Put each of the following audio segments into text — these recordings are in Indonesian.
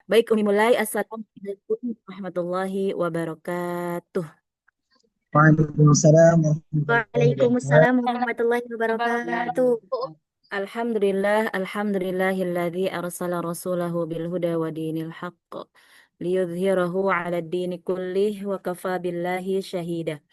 Baik, Umi mulai. Assalamualaikum warahmatullahi wabarakatuh. Waalaikumsalam warahmatullahi Waalaikumsalam wabarakatuh. warahmatullahi wabarakatuh. Alhamdulillahilladzi arsala rasulahu bil huda wa dinil haqq liyudhhirahu 'ala ad-dini kullih wa kafa billahi shahida.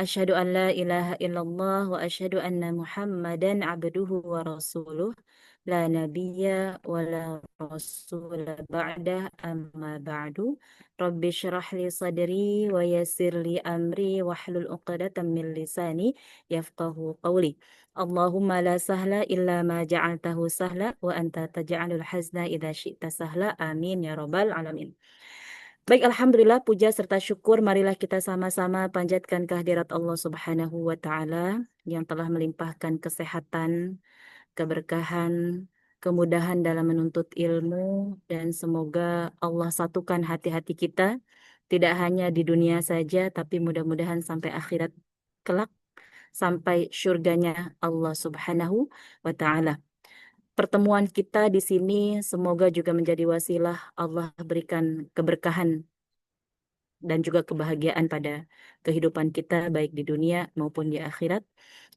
Asyhadu an la ilaha illallah wa asyhadu anna Muhammadan abduhu wa rasuluh. La nabiyya wa la rasula ba'dah amma ba'du. Rabbi syrah li sadri wa yassir li amri wahlul 'uqdatam min lisani yafqahu qawli. Allahumma la sahla illa ma ja'altahu sahla wa anta taj'alul hazna idza syi'ta sahla. Amin ya rabbal alamin. Baik, alhamdulillah, puja serta syukur marilah kita sama-sama panjatkan kehadirat Allah Subhanahu wa taala yang telah melimpahkan kesehatan, keberkahan, kemudahan dalam menuntut ilmu, dan semoga Allah satukan hati-hati kita tidak hanya di dunia saja tapi mudah-mudahan sampai akhirat kelak, sampai surganya Allah Subhanahu wa taala. Pertemuan kita di sini semoga juga menjadi wasilah Allah berikan keberkahan dan juga kebahagiaan pada kehidupan kita baik di dunia maupun di akhirat,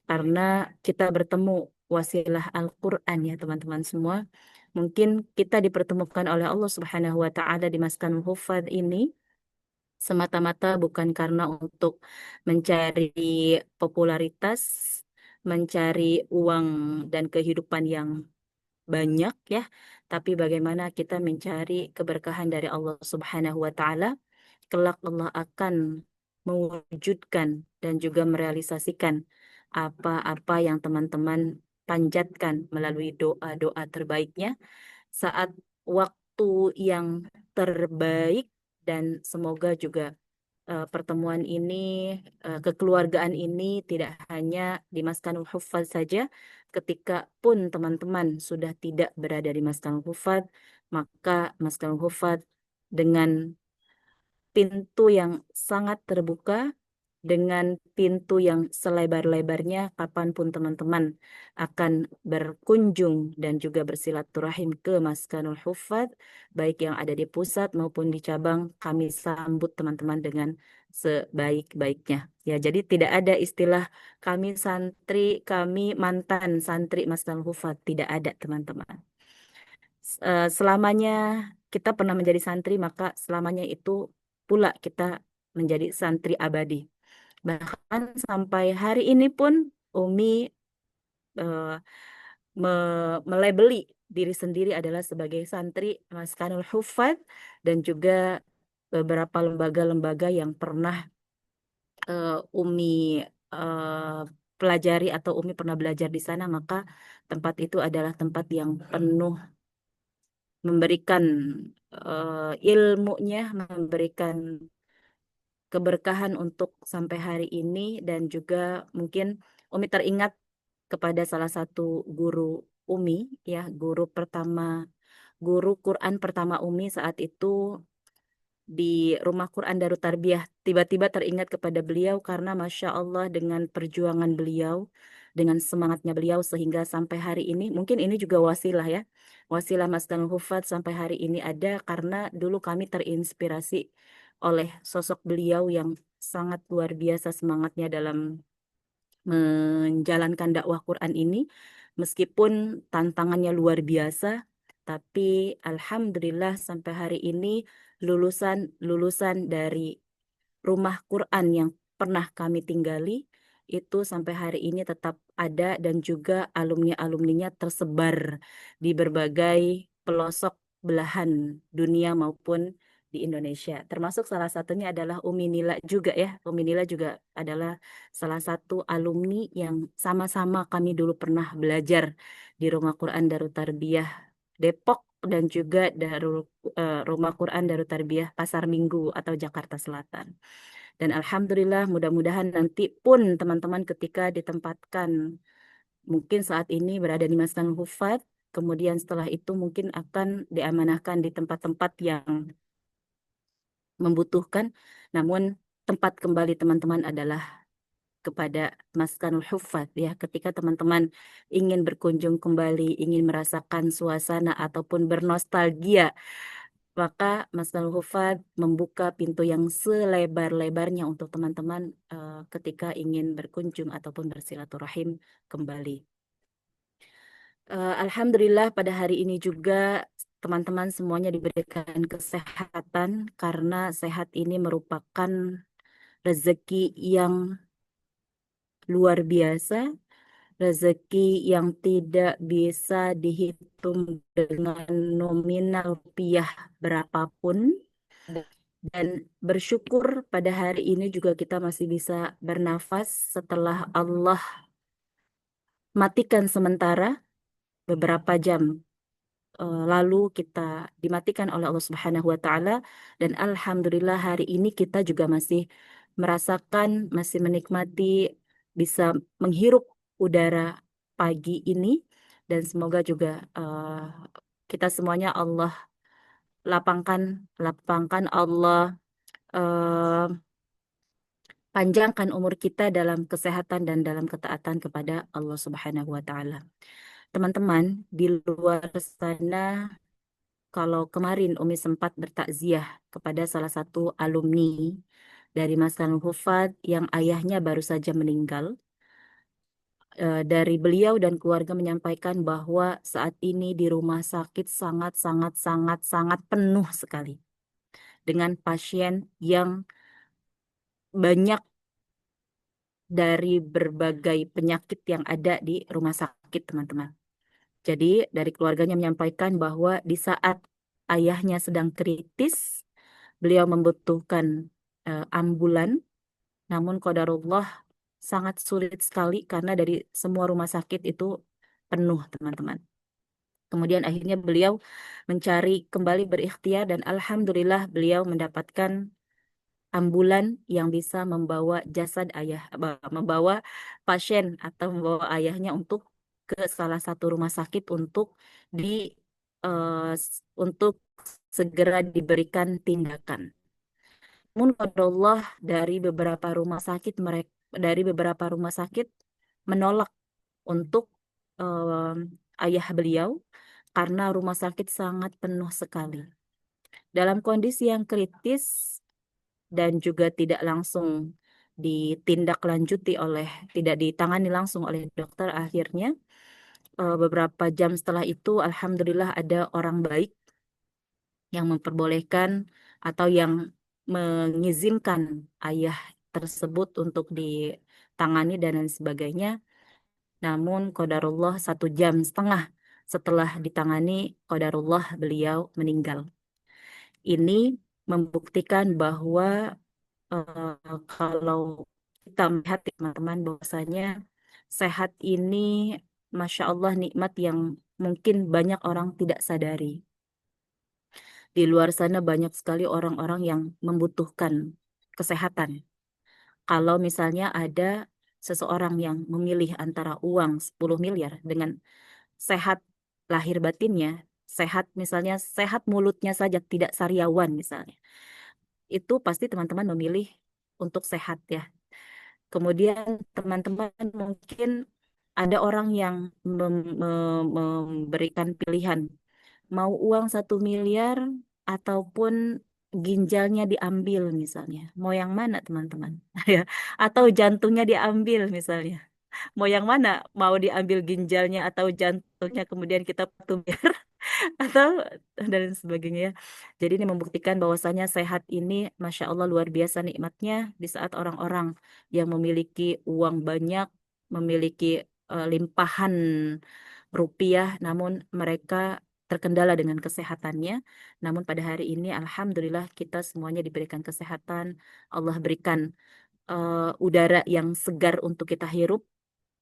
karena kita bertemu wasilah Al-Quran ya teman-teman semua. Mungkin kita dipertemukan oleh Allah Subhanahu wa taala di Maskanul Hufad ini semata-mata bukan karena untuk mencari popularitas, mencari uang dan kehidupan yang banyak ya, tapi bagaimana kita mencari keberkahan dari Allah Subhanahu wa taala. Kelak Allah akan mewujudkan dan juga merealisasikan apa-apa yang teman-teman panjatkan melalui doa-doa terbaiknya saat waktu yang terbaik, dan semoga juga pertemuan ini, kekeluargaan ini tidak hanya di Maskanul Huffaz saja. Ketika pun teman-teman sudah tidak berada di Maskanul Huffaz, maka Maskanul Huffaz dengan pintu yang sangat terbuka, dengan pintu yang selebar-lebarnya, kapanpun teman-teman akan berkunjung dan juga bersilaturahim ke Maskanul Huffaz, baik yang ada di pusat maupun di cabang, kami sambut teman-teman dengan sebaik-baiknya. Ya, jadi tidak ada istilah kami santri, kami mantan santri Maskanul Huffaz, tidak ada teman-teman. Selamanya kita pernah menjadi santri, maka selamanya itu pula kita menjadi santri abadi. Bahkan sampai hari ini pun Umi eh, melabeli diri sendiri adalah sebagai santri Maskanul Hufad, dan juga beberapa lembaga-lembaga yang pernah Umi eh, pelajari atau Umi pernah belajar di sana, maka tempat itu adalah tempat yang penuh memberikan ilmunya, memberikan keberkahan untuk sampai hari ini. Dan juga mungkin Umi teringat kepada salah satu guru Umi, ya, guru pertama, guru Quran pertama Umi saat itu di Rumah Quran Darut Tarbiyah. Tiba-tiba teringat kepada beliau karena Masya Allah dengan perjuangan beliau, dengan semangatnya beliau, sehingga sampai hari ini, mungkin ini juga wasilah ya, wasilah Maskanul Hufat sampai hari ini ada karena dulu kami terinspirasi oleh sosok beliau yang sangat luar biasa semangatnya dalam menjalankan dakwah Quran ini. Meskipun tantangannya luar biasa, tapi alhamdulillah sampai hari ini lulusan-lulusan dari rumah Quran yang pernah kami tinggali itu sampai hari ini tetap ada, dan juga alumni-alumninya tersebar di berbagai pelosok belahan dunia maupun di Indonesia. Termasuk salah satunya adalah Umi Nila juga ya. Umi Nila juga adalah salah satu alumni yang sama-sama kami dulu pernah belajar di Rumah Quran Darut Tarbiyah Depok, dan juga Rumah Quran Darut Tarbiyah Pasar Minggu atau Jakarta Selatan. Dan alhamdulillah, mudah-mudahan nanti pun teman-teman ketika ditempatkan, mungkin saat ini berada di Masjid Hufat, kemudian setelah itu mungkin akan diamanahkan di tempat-tempat yang membutuhkan, namun tempat kembali teman-teman adalah kepada Maskanul Huffaz ya. Ketika teman-teman ingin berkunjung kembali, ingin merasakan suasana ataupun bernostalgia maka Masnul Hufad membuka pintu yang selebar-lebarnya untuk teman-teman ketika ingin berkunjung ataupun bersilaturahim kembali. Alhamdulillah pada hari ini juga teman-teman semuanya diberikan kesehatan karena sehat ini merupakan rezeki yang luar biasa, rezeki yang tidak bisa dihitung dengan nominal rupiah berapapun. Dan bersyukur pada hari ini juga kita masih bisa bernafas setelah Allah matikan sementara beberapa jam lalu kita dimatikan oleh Allah Subhanahu wa taala, dan alhamdulillah hari ini kita juga masih merasakan, masih menikmati bisa menghirup udara pagi ini, dan semoga juga kita semuanya Allah lapangkan lapangkan Allah eh, panjangkan umur kita dalam kesehatan dan dalam ketaatan kepada Allah Subhanahu wa taala. Teman-teman, di luar sana, kalau kemarin Umi sempat bertakziah kepada salah satu alumni dari Masan Hufad yang ayahnya baru saja meninggal, dari beliau dan keluarga menyampaikan bahwa saat ini di rumah sakit sangat sangat sangat sangat penuh sekali dengan pasien yang banyak dari berbagai penyakit yang ada di rumah sakit, teman-teman. Jadi dari keluarganya menyampaikan bahwa di saat ayahnya sedang kritis, beliau membutuhkan ambulan, namun qadarullah sangat sulit sekali karena dari semua rumah sakit itu penuh, teman-teman. Kemudian akhirnya beliau mencari kembali berikhtiar dan alhamdulillah beliau mendapatkan ambulan yang bisa membawa jasad ayah, membawa pasien atau membawa ayahnya untuk ke salah satu rumah sakit untuk di untuk segera diberikan tindakan. Namun qadarullah dari beberapa rumah sakit menolak untuk ayah beliau karena rumah sakit sangat penuh sekali. Dalam kondisi yang kritis dan juga tidak langsung ditindaklanjuti oleh, tidak ditangani langsung oleh dokter, akhirnya beberapa jam setelah itu alhamdulillah ada orang baik yang memperbolehkan atau yang mengizinkan ayah tersebut untuk ditangani dan lain sebagainya. Namun qadarullah 1,5 jam setelah ditangani, qadarullah beliau meninggal. Ini membuktikan bahwa kalau kita melihat teman-teman bahwasanya sehat ini Masya Allah nikmat yang mungkin banyak orang tidak sadari. Di luar sana banyak sekali orang-orang yang membutuhkan kesehatan. Kalau misalnya ada seseorang yang memilih antara uang 10 miliar dengan sehat lahir batinnya, sehat misalnya sehat mulutnya saja tidak sariawan misalnya, itu pasti teman-teman memilih untuk sehat ya. Kemudian teman-teman mungkin ada orang yang memberikan pilihan mau uang 1 miliar ataupun ginjalnya diambil misalnya. Mau yang mana teman-teman? Ya, atau jantungnya diambil misalnya. Mau yang mana? Mau diambil ginjalnya atau jantungnya kemudian kita patung biar atau dan sebagainya. Ya. Jadi ini membuktikan bahwasanya sehat ini Masya Allah luar biasa nikmatnya di saat orang-orang yang memiliki uang banyak, memiliki limpahan rupiah, namun mereka terkendala dengan kesehatannya. Namun pada hari ini Alhamdulillah kita semuanya diberikan kesehatan, Allah berikan udara yang segar untuk kita hirup.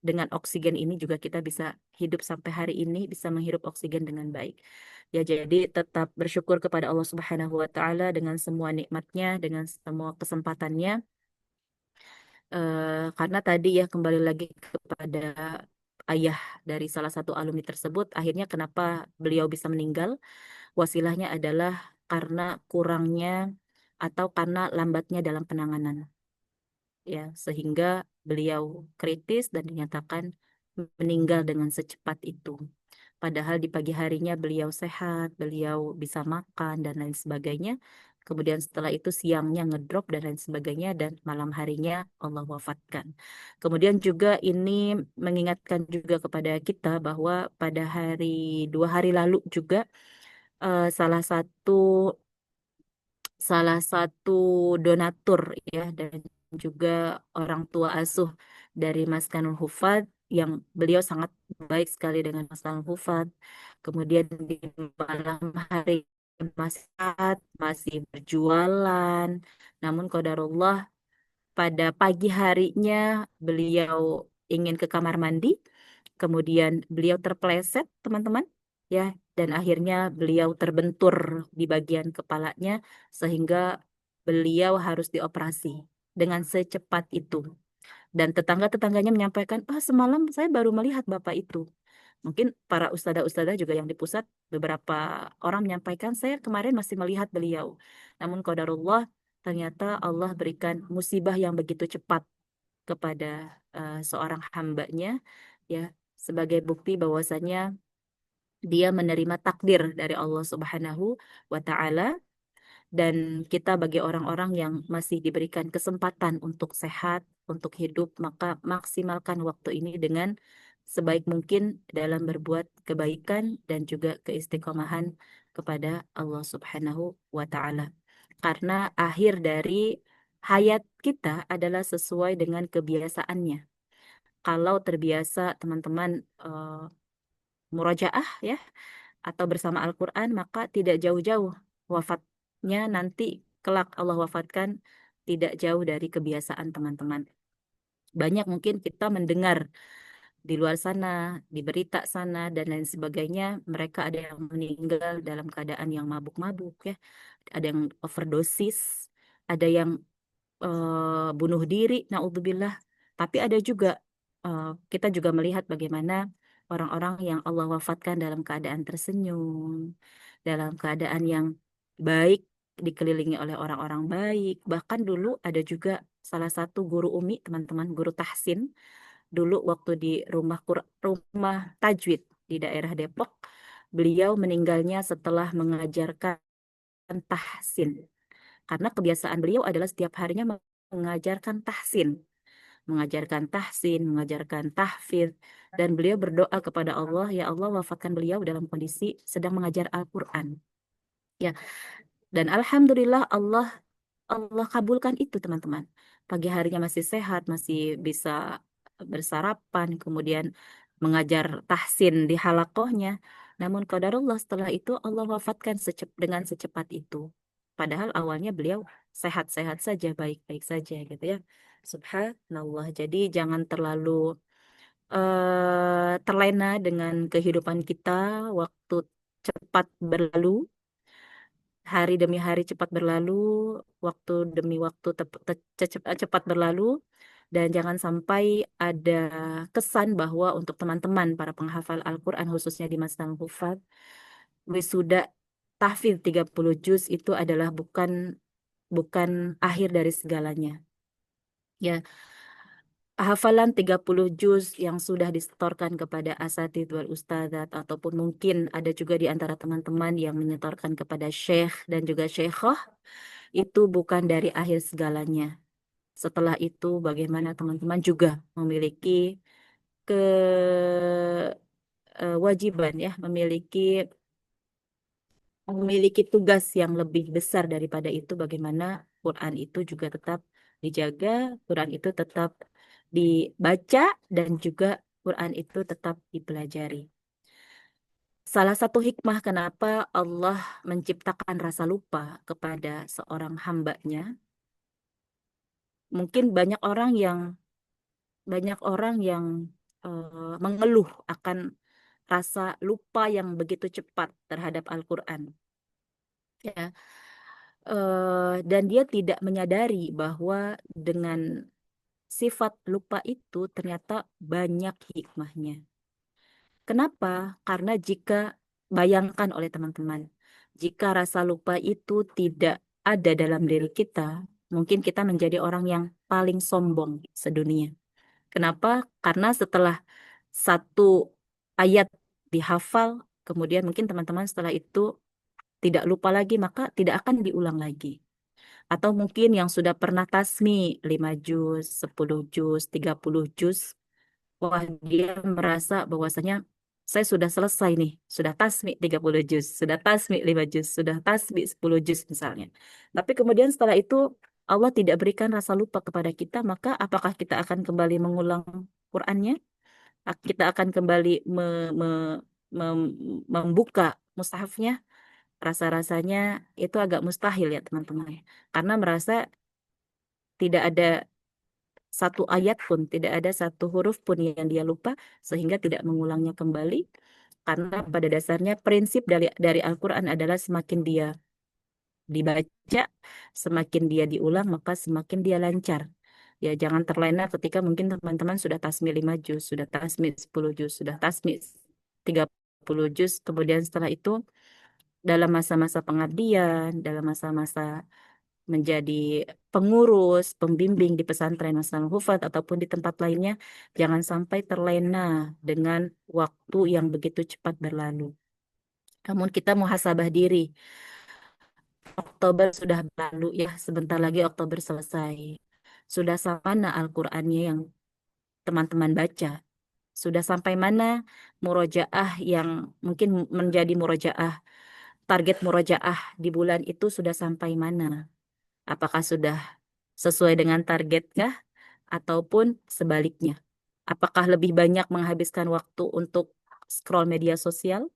Dengan oksigen ini juga kita bisa hidup sampai hari ini, bisa menghirup oksigen dengan baik. Ya, jadi tetap bersyukur kepada Allah Subhanahu wa taala dengan semua nikmatnya, dengan semua kesempatannya. Karena tadi ya kembali lagi kepada ayah dari salah satu alumni tersebut, akhirnya kenapa beliau bisa meninggal? Wasilahnya adalah karena kurangnya atau karena lambatnya dalam penanganan. Ya, sehingga beliau kritis dan dinyatakan meninggal dengan secepat itu. Padahal di pagi harinya beliau sehat, beliau bisa makan dan lain sebagainya. Kemudian setelah itu siangnya ngedrop dan lain sebagainya dan malam harinya Allah wafatkan. Kemudian juga ini mengingatkan juga kepada kita bahwa pada 2 hari lalu juga eh, salah satu salah satu donatur ya dan juga orang tua asuh dari Mas Kanul Hufad yang beliau sangat baik sekali dengan Mas Kanul Hufad. Kemudian di malam hari masih sehat, masih berjualan. Namun qadarullah pada pagi harinya beliau ingin ke kamar mandi, kemudian beliau terpeleset, teman-teman, ya, dan akhirnya beliau terbentur di bagian kepalanya sehingga beliau harus dioperasi dengan secepat itu. Dan tetangga-tetangganya menyampaikan, ah semalam saya baru melihat Bapak itu. Mungkin para ustadzah-ustadzah juga yang di pusat, beberapa orang menyampaikan, saya kemarin masih melihat beliau. Namun qadarullah, ternyata Allah berikan musibah yang begitu cepat kepada seorang hambanya, ya, sebagai bukti bahwasanya dia menerima takdir dari Allah Subhanahu wa Ta'ala dan kita bagi orang-orang yang masih diberikan kesempatan untuk sehat, untuk hidup, maka maksimalkan waktu ini dengan sebaik mungkin dalam berbuat kebaikan dan juga keistiqomahan kepada Allah Subhanahu wa Ta'ala. Karena akhir dari hayat kita adalah sesuai dengan kebiasaannya. Kalau terbiasa teman-teman murojaah ya atau bersama Al-Quran, maka tidak jauh-jauh wafatnya nanti kelak Allah wafatkan tidak jauh dari kebiasaan teman-teman. Banyak mungkin kita mendengar di luar sana, di berita sana, dan lain sebagainya, mereka ada yang meninggal dalam keadaan yang mabuk-mabuk ya, ada yang overdosis, ada yang bunuh diri, naudzubillah. Tapi ada juga kita juga melihat bagaimana orang-orang yang Allah wafatkan dalam keadaan tersenyum, dalam keadaan yang baik, dikelilingi oleh orang-orang baik. Bahkan dulu ada juga salah satu guru Umi, teman-teman, guru tahsin, dulu waktu di rumah tajwid di daerah Depok, beliau meninggalnya setelah mengajarkan tahsin. Karena kebiasaan beliau adalah setiap harinya mengajarkan tahsin, mengajarkan tahfidz, dan beliau berdoa kepada Allah, ya Allah wafatkan beliau dalam kondisi sedang mengajar Al-Quran. Ya, dan alhamdulillah Allah kabulkan itu teman-teman. Pagi harinya masih sehat, masih bisa bersarapan, kemudian mengajar tahsin di halakohnya. Namun qadarullah setelah itu Allah wafatkan dengan secepat itu. Padahal awalnya beliau sehat-sehat saja, baik-baik saja gitu ya. Subhanallah. Jadi jangan terlalu terlena dengan kehidupan kita, waktu cepat berlalu, hari demi hari cepat berlalu, waktu demi waktu cepat berlalu, dan jangan sampai ada kesan bahwa untuk teman-teman para penghafal Al-Quran khususnya di Masjid Hufad, wisuda tahfidz 30 juz itu adalah bukan bukan akhir dari segalanya. Ya, hafalan 30 juz yang sudah disetorkan kepada asatidz wal ustadzat ataupun mungkin ada juga di antara teman-teman yang menyetorkan kepada syekh dan juga syekhah itu bukan dari akhir segalanya. Setelah itu bagaimana teman-teman juga memiliki kewajiban ya, memiliki tugas yang lebih besar daripada itu bagaimana Quran itu juga tetap dijaga, Quran itu tetap dibaca dan juga Quran itu tetap dipelajari. Salah satu hikmah kenapa Allah menciptakan rasa lupa kepada seorang hambanya, mungkin banyak orang yang mengeluh akan rasa lupa yang begitu cepat terhadap Al-Quran. Ya, dan dia tidak menyadari bahwa dengan sifat lupa itu ternyata banyak hikmahnya. Kenapa? Karena jika bayangkan oleh teman-teman, jika rasa lupa itu tidak ada dalam diri kita, mungkin kita menjadi orang yang paling sombong sedunia. Kenapa? Karena setelah satu ayat dihafal, kemudian mungkin teman-teman setelah itu tidak lupa lagi, maka tidak akan diulang lagi. Atau mungkin yang sudah pernah tasmi 5 juz, 10 juz, 30 juz, wah dia merasa bahwasanya saya sudah selesai nih, sudah tasmi 30 juz, sudah tasmi 5 juz, sudah tasmi 10 juz misalnya. Tapi kemudian setelah itu Allah tidak berikan rasa lupa kepada kita, maka apakah kita akan kembali mengulang Qur'annya? Kita akan kembali membuka mushafnya? Rasa-rasanya itu agak mustahil ya teman-teman. Karena merasa tidak ada satu ayat pun, tidak ada satu huruf pun yang dia lupa sehingga tidak mengulangnya kembali. Karena pada dasarnya prinsip dari Al-Quran adalah semakin dia dibaca, semakin dia diulang, maka semakin dia lancar. Ya, jangan terlena ketika mungkin teman-teman sudah tasmi 5 juz, sudah tasmi 10 juz, sudah tasmi 30 juz, kemudian setelah itu dalam masa-masa pengabdian, dalam masa-masa menjadi pengurus, pembimbing di pesantren Maslul Hufat ataupun di tempat lainnya, jangan sampai terlena dengan waktu yang begitu cepat berlalu. Namun kita muhasabah diri. Oktober sudah berlalu ya, sebentar lagi Oktober selesai. Sudah sampai mana Al-Qur'annya yang teman-teman baca? Sudah sampai mana murojaah yang mungkin menjadi murojaah, target murojaah di bulan itu sudah sampai mana? Apakah sudah sesuai dengan targetkah ataupun sebaliknya? Apakah lebih banyak menghabiskan waktu untuk scroll media sosial,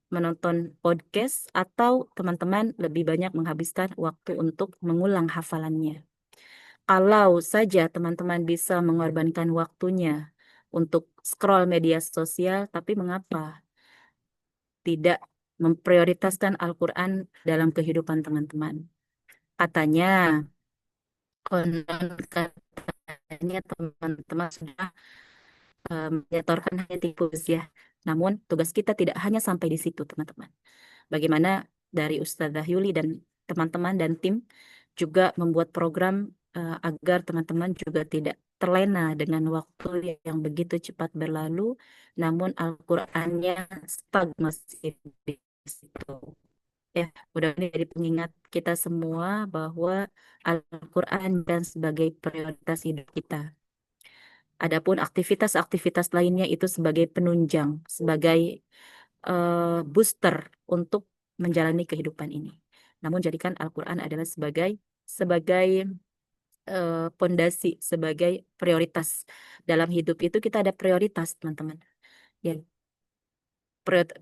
menonton podcast, atau teman-teman lebih banyak menghabiskan waktu untuk mengulang hafalannya? Kalau saja teman-teman bisa mengorbankan waktunya untuk scroll media sosial, tapi mengapa tidak memprioritaskan Al-Quran dalam kehidupan teman-teman? Katanya, konon katanya teman-teman sudah menyetorkan hanya tipu ya. Namun tugas kita tidak hanya sampai di situ, teman-teman. Bagaimana dari Ustazah Yuli dan teman-teman dan tim juga membuat program agar teman-teman juga tidak terlena dengan waktu yang begitu cepat berlalu, namun Al-Qur'annya stuck masih di situ. Ya, mudah-mudahan jadi pengingat kita semua bahwa Al-Quran dan sebagai prioritas hidup kita. Adapun aktivitas-aktivitas lainnya itu sebagai penunjang, sebagai booster untuk menjalani kehidupan ini. Namun jadikan Al-Quran adalah sebagai pondasi, sebagai prioritas. Dalam hidup itu kita ada prioritas, teman-teman. Ya,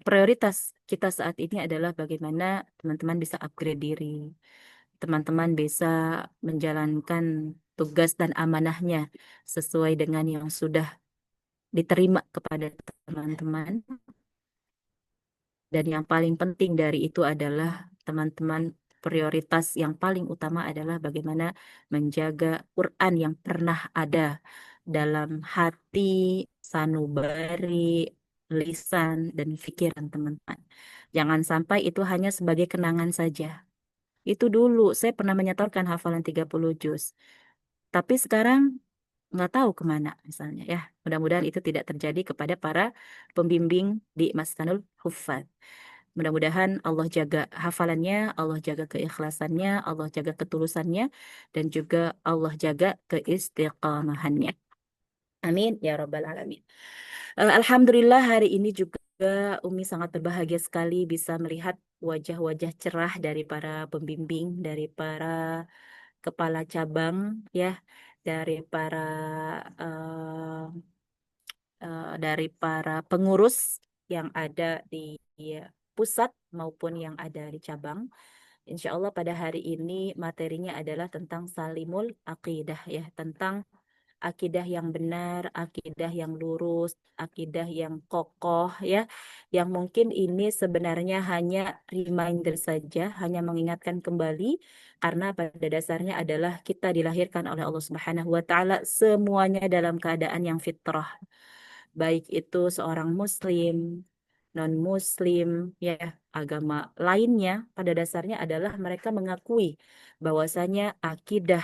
prioritas kita saat ini adalah bagaimana teman-teman bisa upgrade diri, teman-teman bisa menjalankan tugas dan amanahnya sesuai dengan yang sudah diterima kepada teman-teman. Dan yang paling penting dari itu adalah teman-teman prioritas yang paling utama adalah bagaimana menjaga Quran yang pernah ada dalam hati, sanubari, lisan, dan pikiran teman-teman. Jangan sampai itu hanya sebagai kenangan saja. Itu dulu saya pernah menyetorkan hafalan 30 juz. Tapi sekarang nggak tahu kemana misalnya ya. Mudah-mudahan itu tidak terjadi kepada para pembimbing di Maskanul Huffaz. Mudah-mudahan Allah jaga hafalannya, Allah jaga keikhlasannya, Allah jaga ketulusannya, dan juga Allah jaga keistiqamahannya. Amin ya Rabbal Alamin. Alhamdulillah hari ini juga Umi sangat berbahagia sekali bisa melihat wajah-wajah cerah dari para pembimbing, dari para kepala cabang, ya, dari para dari para pengurus yang ada di pusat maupun yang ada di cabang. Insya Allah pada hari ini materinya adalah tentang salimul akidah ya, tentang akidah yang benar, akidah yang lurus, akidah yang kokoh ya, yang mungkin ini sebenarnya hanya reminder saja, hanya mengingatkan kembali karena pada dasarnya adalah kita dilahirkan oleh Allah Subhanahu wa taala semuanya dalam keadaan yang fitrah. Baik itu seorang muslim, non-muslim, ya, agama lainnya pada dasarnya adalah mereka mengakui bahwasanya akidah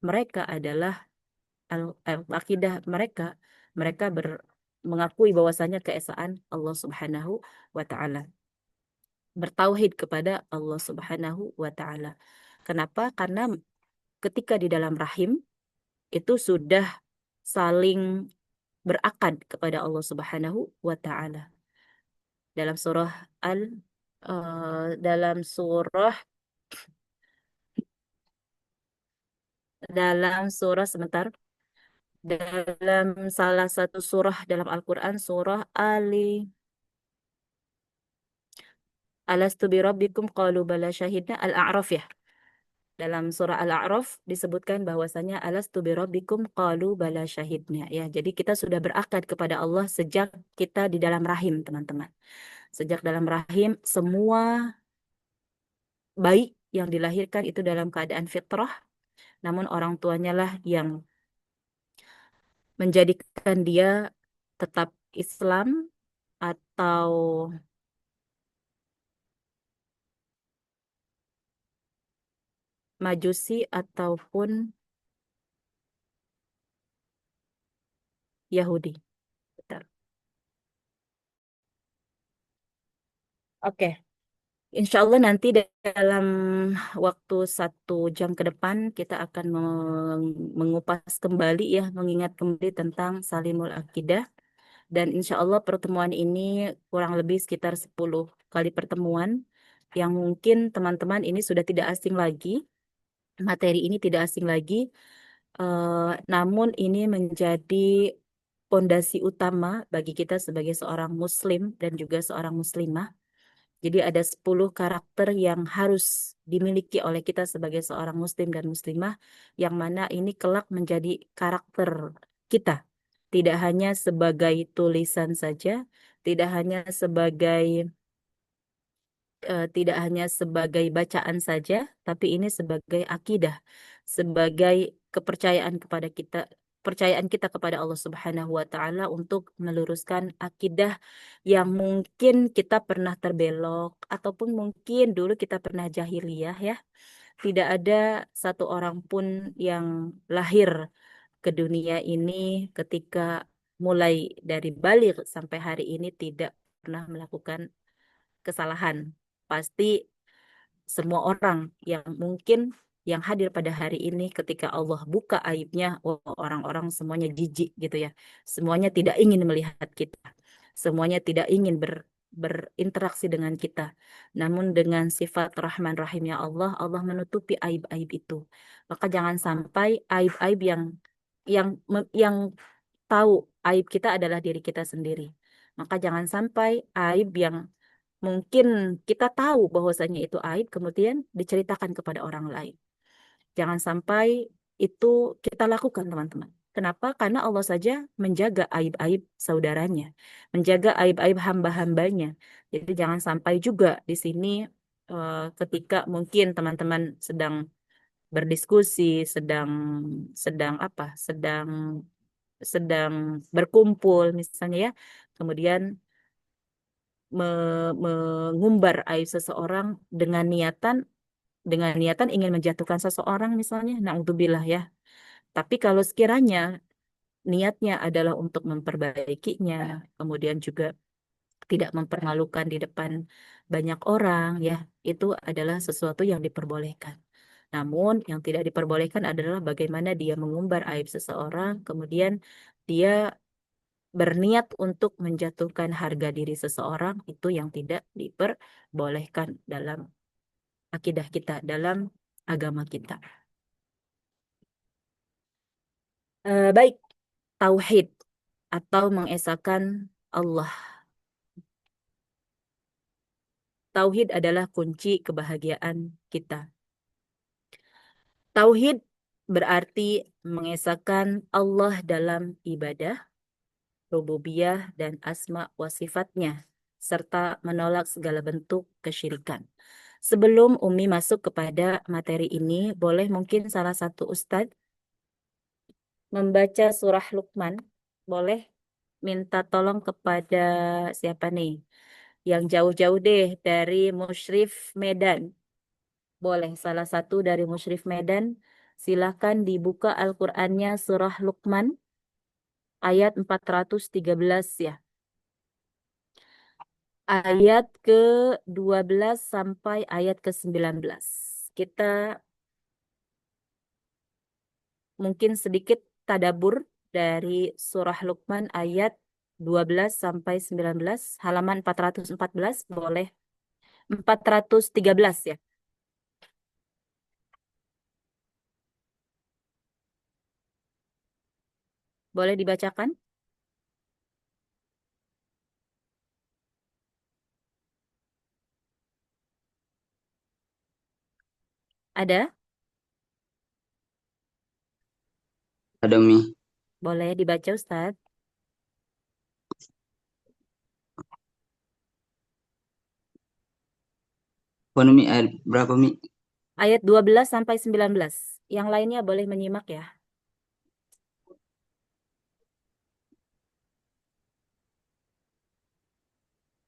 mereka adalah akidah mereka mengakui bahwasanya keesaan Allah Subhanahu wa taala. Bertauhid kepada Allah Subhanahu wa taala. Kenapa? Karena ketika di dalam rahim itu sudah saling berakad kepada Allah Subhanahu wa taala. Dalam surah Al dalam surah sebentar, dalam salah satu surah dalam Al-Qur'an, surah Alastu bi rabbikum qalu bala syahidna, Al-A'raf ya. Dalam surah Al-A'raf disebutkan bahwasanya alastu bi rabbikum qalu bala syahidna ya. Jadi kita sudah berakad kepada Allah sejak kita di dalam rahim, teman-teman. Sejak dalam rahim, semua bayi yang dilahirkan itu dalam keadaan fitrah, namun orang tuanya lah yang menjadikan dia tetap Islam atau Majusi ataupun Yahudi. Bentar. Oke, insya Allah nanti dalam waktu 1 jam ke depan kita akan mengupas kembali ya, mengingat kembali tentang Salimul Akidah. Dan insya Allah pertemuan ini kurang lebih sekitar 10 kali pertemuan yang mungkin teman-teman ini sudah tidak asing lagi, materi ini tidak asing lagi, namun ini menjadi pondasi utama bagi kita sebagai seorang muslim dan juga seorang muslimah. Jadi ada 10 karakter yang harus dimiliki oleh kita sebagai seorang muslim dan muslimah, yang mana ini kelak menjadi karakter kita. Tidak hanya sebagai tulisan saja, tidak hanya sebagai tidak hanya sebagai bacaan saja, tapi ini sebagai akidah, sebagai kepercayaan kepada kita, percayaan kita kepada Allah Subhanahu wa taala untuk meluruskan akidah yang mungkin kita pernah terbelok ataupun mungkin dulu kita pernah jahiliyah ya. Tidak ada satu orang pun yang lahir ke dunia ini ketika mulai dari balik sampai hari ini tidak pernah melakukan kesalahan. Pasti semua orang yang mungkin yang hadir pada hari ini ketika Allah buka aibnya, oh, orang-orang semuanya jijik gitu ya. Semuanya tidak ingin melihat kita. Semuanya tidak ingin berinteraksi dengan kita. Namun dengan sifat Rahman Rahimnya Allah, Allah menutupi aib-aib itu. Maka jangan sampai aib-aib yang tahu aib kita adalah diri kita sendiri. Maka jangan sampai aib yang mungkin kita tahu bahwasanya itu aib, kemudian diceritakan kepada orang lain. Jangan sampai itu kita lakukan, teman-teman. Kenapa? Karena Allah saja menjaga aib-aib saudaranya, menjaga aib-aib hamba-hambanya. Jadi jangan sampai juga di sini ketika mungkin teman-teman sedang berdiskusi, sedang sedang apa? Sedang berkumpul misalnya ya. Kemudian mengumbar aib seseorang dengan niatan ingin menjatuhkan seseorang misalnya, naudzubillah ya. Tapi kalau sekiranya niatnya adalah untuk memperbaikinya, kemudian juga tidak mempermalukan di depan banyak orang ya, itu adalah sesuatu yang diperbolehkan. Namun yang tidak diperbolehkan adalah bagaimana dia mengumbar aib seseorang, kemudian dia berniat untuk menjatuhkan harga diri seseorang, itu yang tidak diperbolehkan dalam akidah kita, dalam agama kita. Baik, tauhid atau mengesahkan Allah. Tauhid adalah kunci kebahagiaan kita. Tauhid berarti mengesahkan Allah dalam ibadah, rububiyah, dan asma wa sifatnya, serta menolak segala bentuk kesyirikan. Sebelum Umi masuk kepada materi ini, boleh mungkin salah satu ustadz membaca surah Luqman. Boleh minta tolong kepada siapa nih? Yang jauh-jauh deh dari Musyrif Medan. Boleh salah satu dari Musyrif Medan. Silakan dibuka Al-Qur'annya surah Luqman. ayat 413 ya. Ayat ke-12 sampai ayat ke-19. Kita mungkin sedikit tadabur dari surah Luqman ayat 12 sampai 19, halaman 414, boleh 413 ya. Boleh dibacakan? Ada? Ada Mi. Boleh dibaca Ustaz. Apa Mi? Ayat berapa Mi? Ayat 12 sampai 19. Yang lainnya boleh menyimak ya.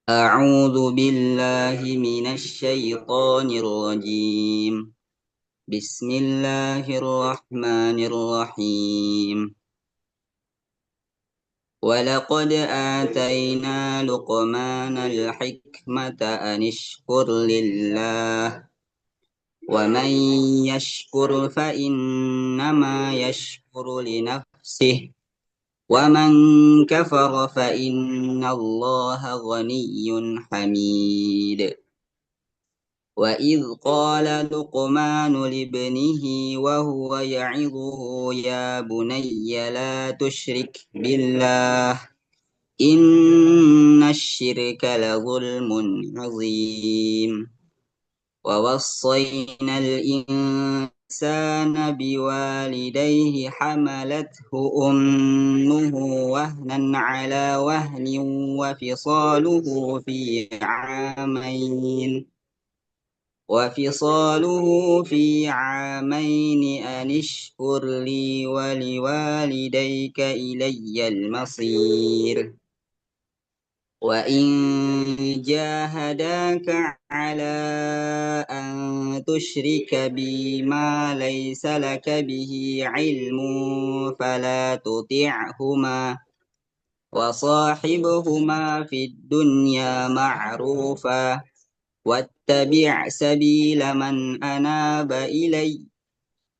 أعوذ بالله من الشيطان الرجيم. بسم الله الرحمن الرحيم. ولقد آتينا لقمان الحكمة أن اشكر لله ومن يشكر فإنما يشكر لنفسه ومن كفر فإن الله غني حميد. وإذ قال لقمان لابنه وهو يعظه يا بني لا تشرك بالله إن الشرك لظلم عظيم. ووصينا الإنسان بوالديه حملته أمه وهنا على وهن وفصاله في عامين أن اشكر لي ولوالديك إلي المصير. وإن جاهداك على أن تشرك بي ما ليس لك به علم فلا تطعهما وصاحبهما في الدنيا معروفا واتبع سبيل من أناب إلي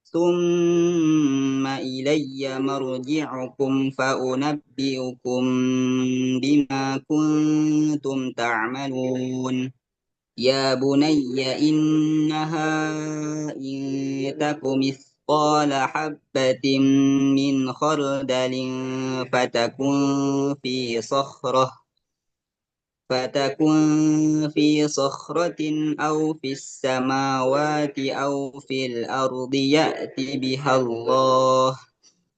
ثم إلي مرجعكم فأنبئكم بما كنتم تعملون. يا بني إنها إن تك مثقال حبة من خردل فتكن في صخرة فتكن في صخرة أو في السماوات أو في الأرض يأت بها الله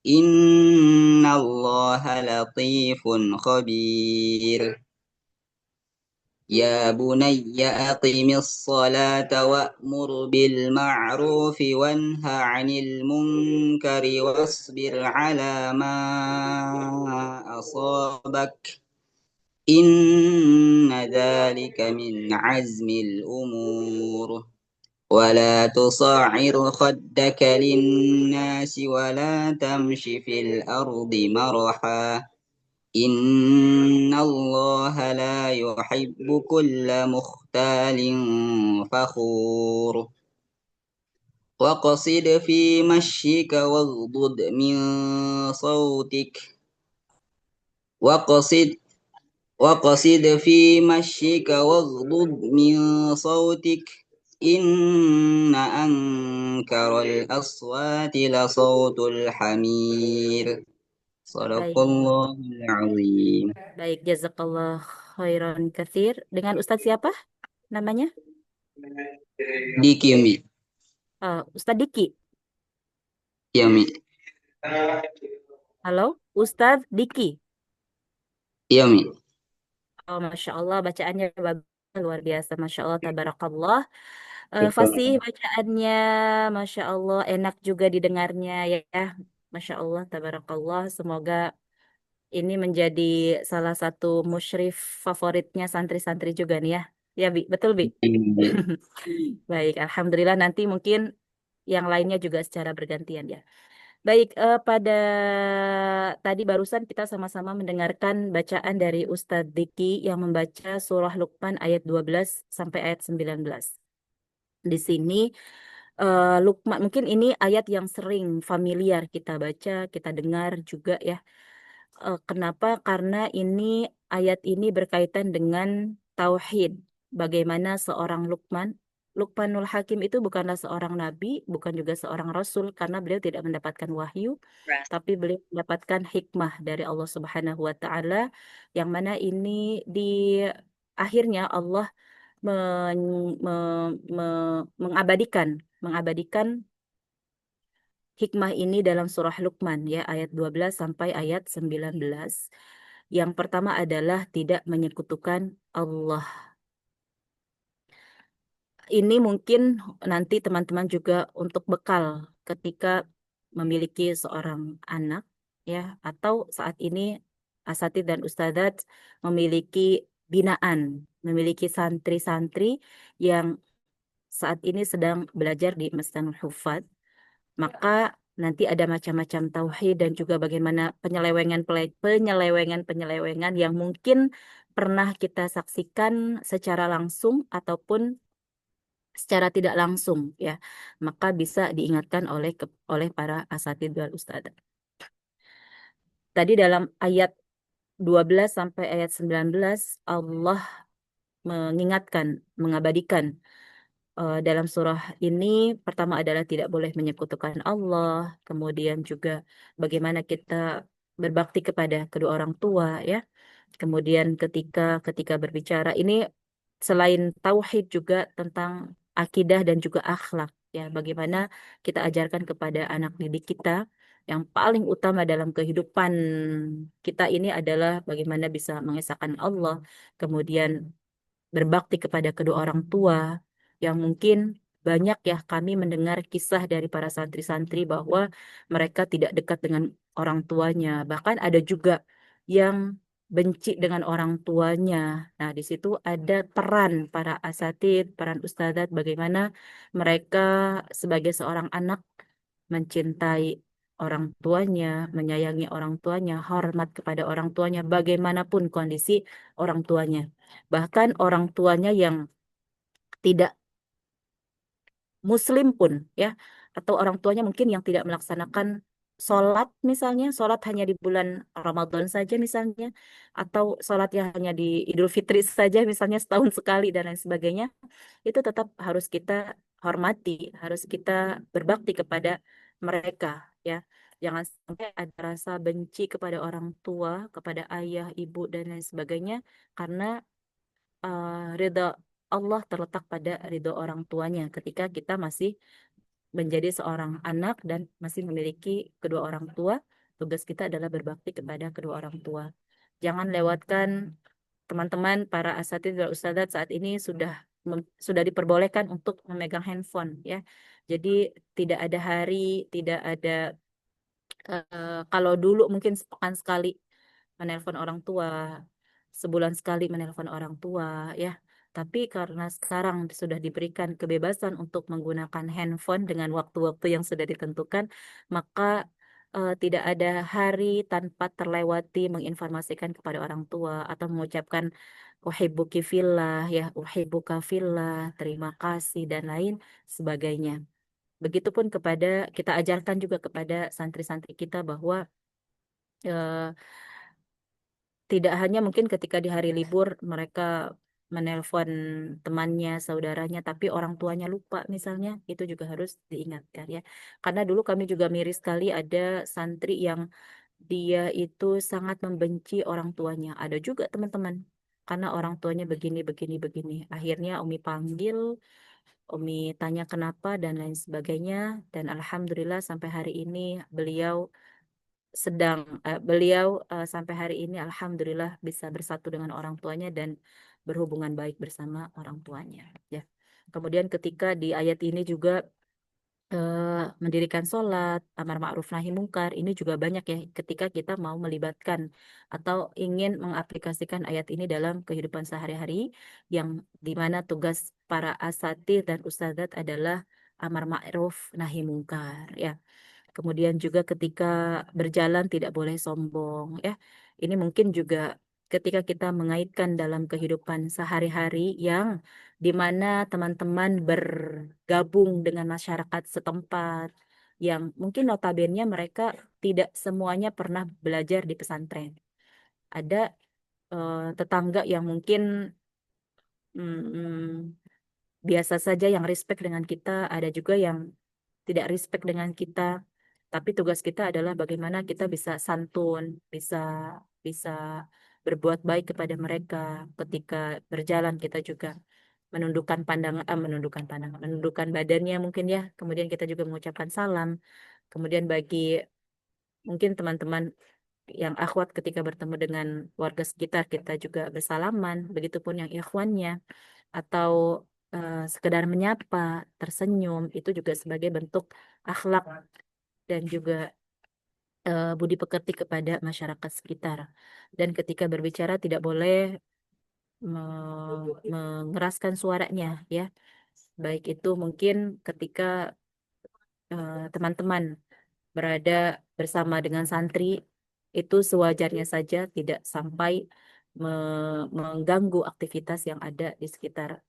إن الله لطيف خبير. يا بني أقم الصلاة وأمر بالمعروف وانه عن المنكر واصبر على ما أصابك إن ذلك من عزم الأمور. ولا تصعر خدك للناس ولا تمش في الأرض مرحا إن الله لا يحب كل مختال فخور. وقصد في مشيك واغضض من صوتك وقصد وقصد في مشيك واغضض من صوتك إن أنكر الأصوات لصوت الحمير. صدق Baik. الله العظيم. Baik, jazakallah khairan katsir. Dengan Ustadz siapa namanya? Diki Mi. Ustadz Diki. Ya Mi. Halo, Ustadz Diki. Ya Mi. Oh, Masya Allah, bacaannya bagus, luar biasa. Masya Allah, tabarakallah. Fasih Syukur. bacaannya, Masya Allah, enak juga didengarnya ya. Masya Allah, tabarakallah. Semoga ini menjadi salah satu musyrif favoritnya santri-santri juga nih ya. Ya, Bi. Betul, Bi? Baik, Alhamdulillah nanti mungkin yang lainnya juga secara bergantian ya. Baik, pada tadi barusan kita sama-sama mendengarkan bacaan dari Ustadz Diki yang membaca surah Luqman ayat 12 sampai ayat 19. Di sini Luqman mungkin ini ayat yang sering familiar kita baca, kita dengar juga ya. Kenapa? Karena ini ayat ini berkaitan dengan tauhid. Bagaimana seorang Luqmanul Hakim itu bukanlah seorang nabi, bukan juga seorang rasul karena beliau tidak mendapatkan wahyu, tapi beliau mendapatkan hikmah dari Allah Subhanahu wa taala yang mana ini di akhirnya Allah mengabadikan mengabadikan hikmah ini dalam surah Luqman ya ayat 12 sampai ayat 19. Yang pertama adalah tidak menyekutukan Allah. Ini mungkin nanti teman-teman juga untuk bekal ketika memiliki seorang anak ya atau saat ini asatidz dan ustadzat memiliki binaan, memiliki santri-santri yang saat ini sedang belajar di Masjidil Hufad, maka nanti ada macam-macam tauhid dan juga bagaimana penyelewengan yang mungkin pernah kita saksikan secara langsung ataupun secara tidak langsung ya. Maka bisa diingatkan oleh para asatidz wal ustadzah. Tadi dalam ayat 12 sampai ayat 19 Allah mengingatkan, mengabadikan dalam surah ini pertama adalah tidak boleh menyekutukan Allah, kemudian juga bagaimana kita berbakti kepada kedua orang tua ya. Kemudian ketika ketika berbicara ini selain tauhid juga tentang akidah dan juga akhlak ya, bagaimana kita ajarkan kepada anak didik kita yang paling utama dalam kehidupan kita ini adalah bagaimana bisa mengesahkan Allah, kemudian berbakti kepada kedua orang tua yang mungkin banyak ya kami mendengar kisah dari para santri-santri bahwa mereka tidak dekat dengan orang tuanya. Bahkan ada juga yang benci dengan orang tuanya. Nah, di situ ada peran para asatidz, peran ustadzat, bagaimana mereka sebagai seorang anak mencintai orang tuanya, menyayangi orang tuanya, hormat kepada orang tuanya, bagaimanapun kondisi orang tuanya. Bahkan orang tuanya yang tidak Muslim pun ya, atau orang tuanya mungkin yang tidak melaksanakan sholat misalnya, sholat hanya di bulan Ramadan saja misalnya, atau sholat yang hanya di Idul Fitri saja misalnya setahun sekali dan lain sebagainya, itu tetap harus kita hormati, harus kita berbakti kepada mereka ya. Jangan sampai ada rasa benci kepada orang tua, kepada ayah, ibu dan lain sebagainya karena ridha Allah terletak pada ridho orang tuanya ketika kita masih menjadi seorang anak dan masih memiliki kedua orang tua. Tugas kita adalah berbakti kepada kedua orang tua. Jangan lewatkan teman-teman para asatidz dan ustadzat saat ini sudah diperbolehkan untuk memegang handphone ya. Jadi tidak ada hari, tidak ada kalau dulu mungkin sepekan sekali menelpon orang tua, sebulan sekali menelpon orang tua, ya. Tapi karena sekarang sudah diberikan kebebasan untuk menggunakan handphone dengan waktu-waktu yang sudah ditentukan, maka tidak ada hari tanpa terlewati menginformasikan kepada orang tua atau mengucapkan uhibbuki fillah, ya, uhibbuka fillah, terima kasih dan lain sebagainya. Begitupun kepada kita ajarkan juga kepada santri-santri kita bahwa eh, tidak hanya mungkin ketika di hari libur mereka menelpon temannya, saudaranya, tapi orang tuanya lupa misalnya, itu juga harus diingatkan ya. Karena dulu kami juga miris sekali ada santri yang dia itu sangat membenci orang tuanya. Ada juga teman-teman, karena orang tuanya begini, begini, begini. Akhirnya Umi panggil, Umi tanya kenapa dan lain sebagainya. Dan alhamdulillah sampai hari ini beliau sampai hari ini alhamdulillah bisa bersatu dengan orang tuanya dan berhubungan baik bersama orang tuanya ya. Kemudian ketika di ayat ini juga mendirikan sholat, amar ma'ruf nahi mungkar, ini juga banyak ya ketika kita mau melibatkan atau ingin mengaplikasikan ayat ini dalam kehidupan sehari-hari yang dimana tugas para asatidz dan ustadzat adalah amar ma'ruf nahi mungkar ya. Kemudian juga ketika berjalan tidak boleh sombong ya. Ini mungkin juga ketika kita mengaitkan dalam kehidupan sehari-hari yang di mana teman-teman bergabung dengan masyarakat setempat yang mungkin notabene mereka tidak semuanya pernah belajar di pesantren. Ada tetangga yang mungkin biasa saja yang respect dengan kita, ada juga yang tidak respect dengan kita. Tapi tugas kita adalah bagaimana kita bisa santun, bisa bisa berbuat baik kepada mereka ketika berjalan kita juga menundukkan badannya mungkin ya. Kemudian kita juga mengucapkan salam. Kemudian bagi mungkin teman-teman yang akhwat ketika bertemu dengan warga sekitar kita juga bersalaman, begitupun yang ikhwannya atau sekedar menyapa, tersenyum itu juga sebagai bentuk akhlak dan juga budi pekerti kepada masyarakat sekitar. Dan ketika berbicara tidak boleh mengeraskan suaranya ya. Baik itu mungkin ketika teman-teman berada bersama dengan santri itu sewajarnya saja tidak sampai mengganggu aktivitas yang ada di sekitar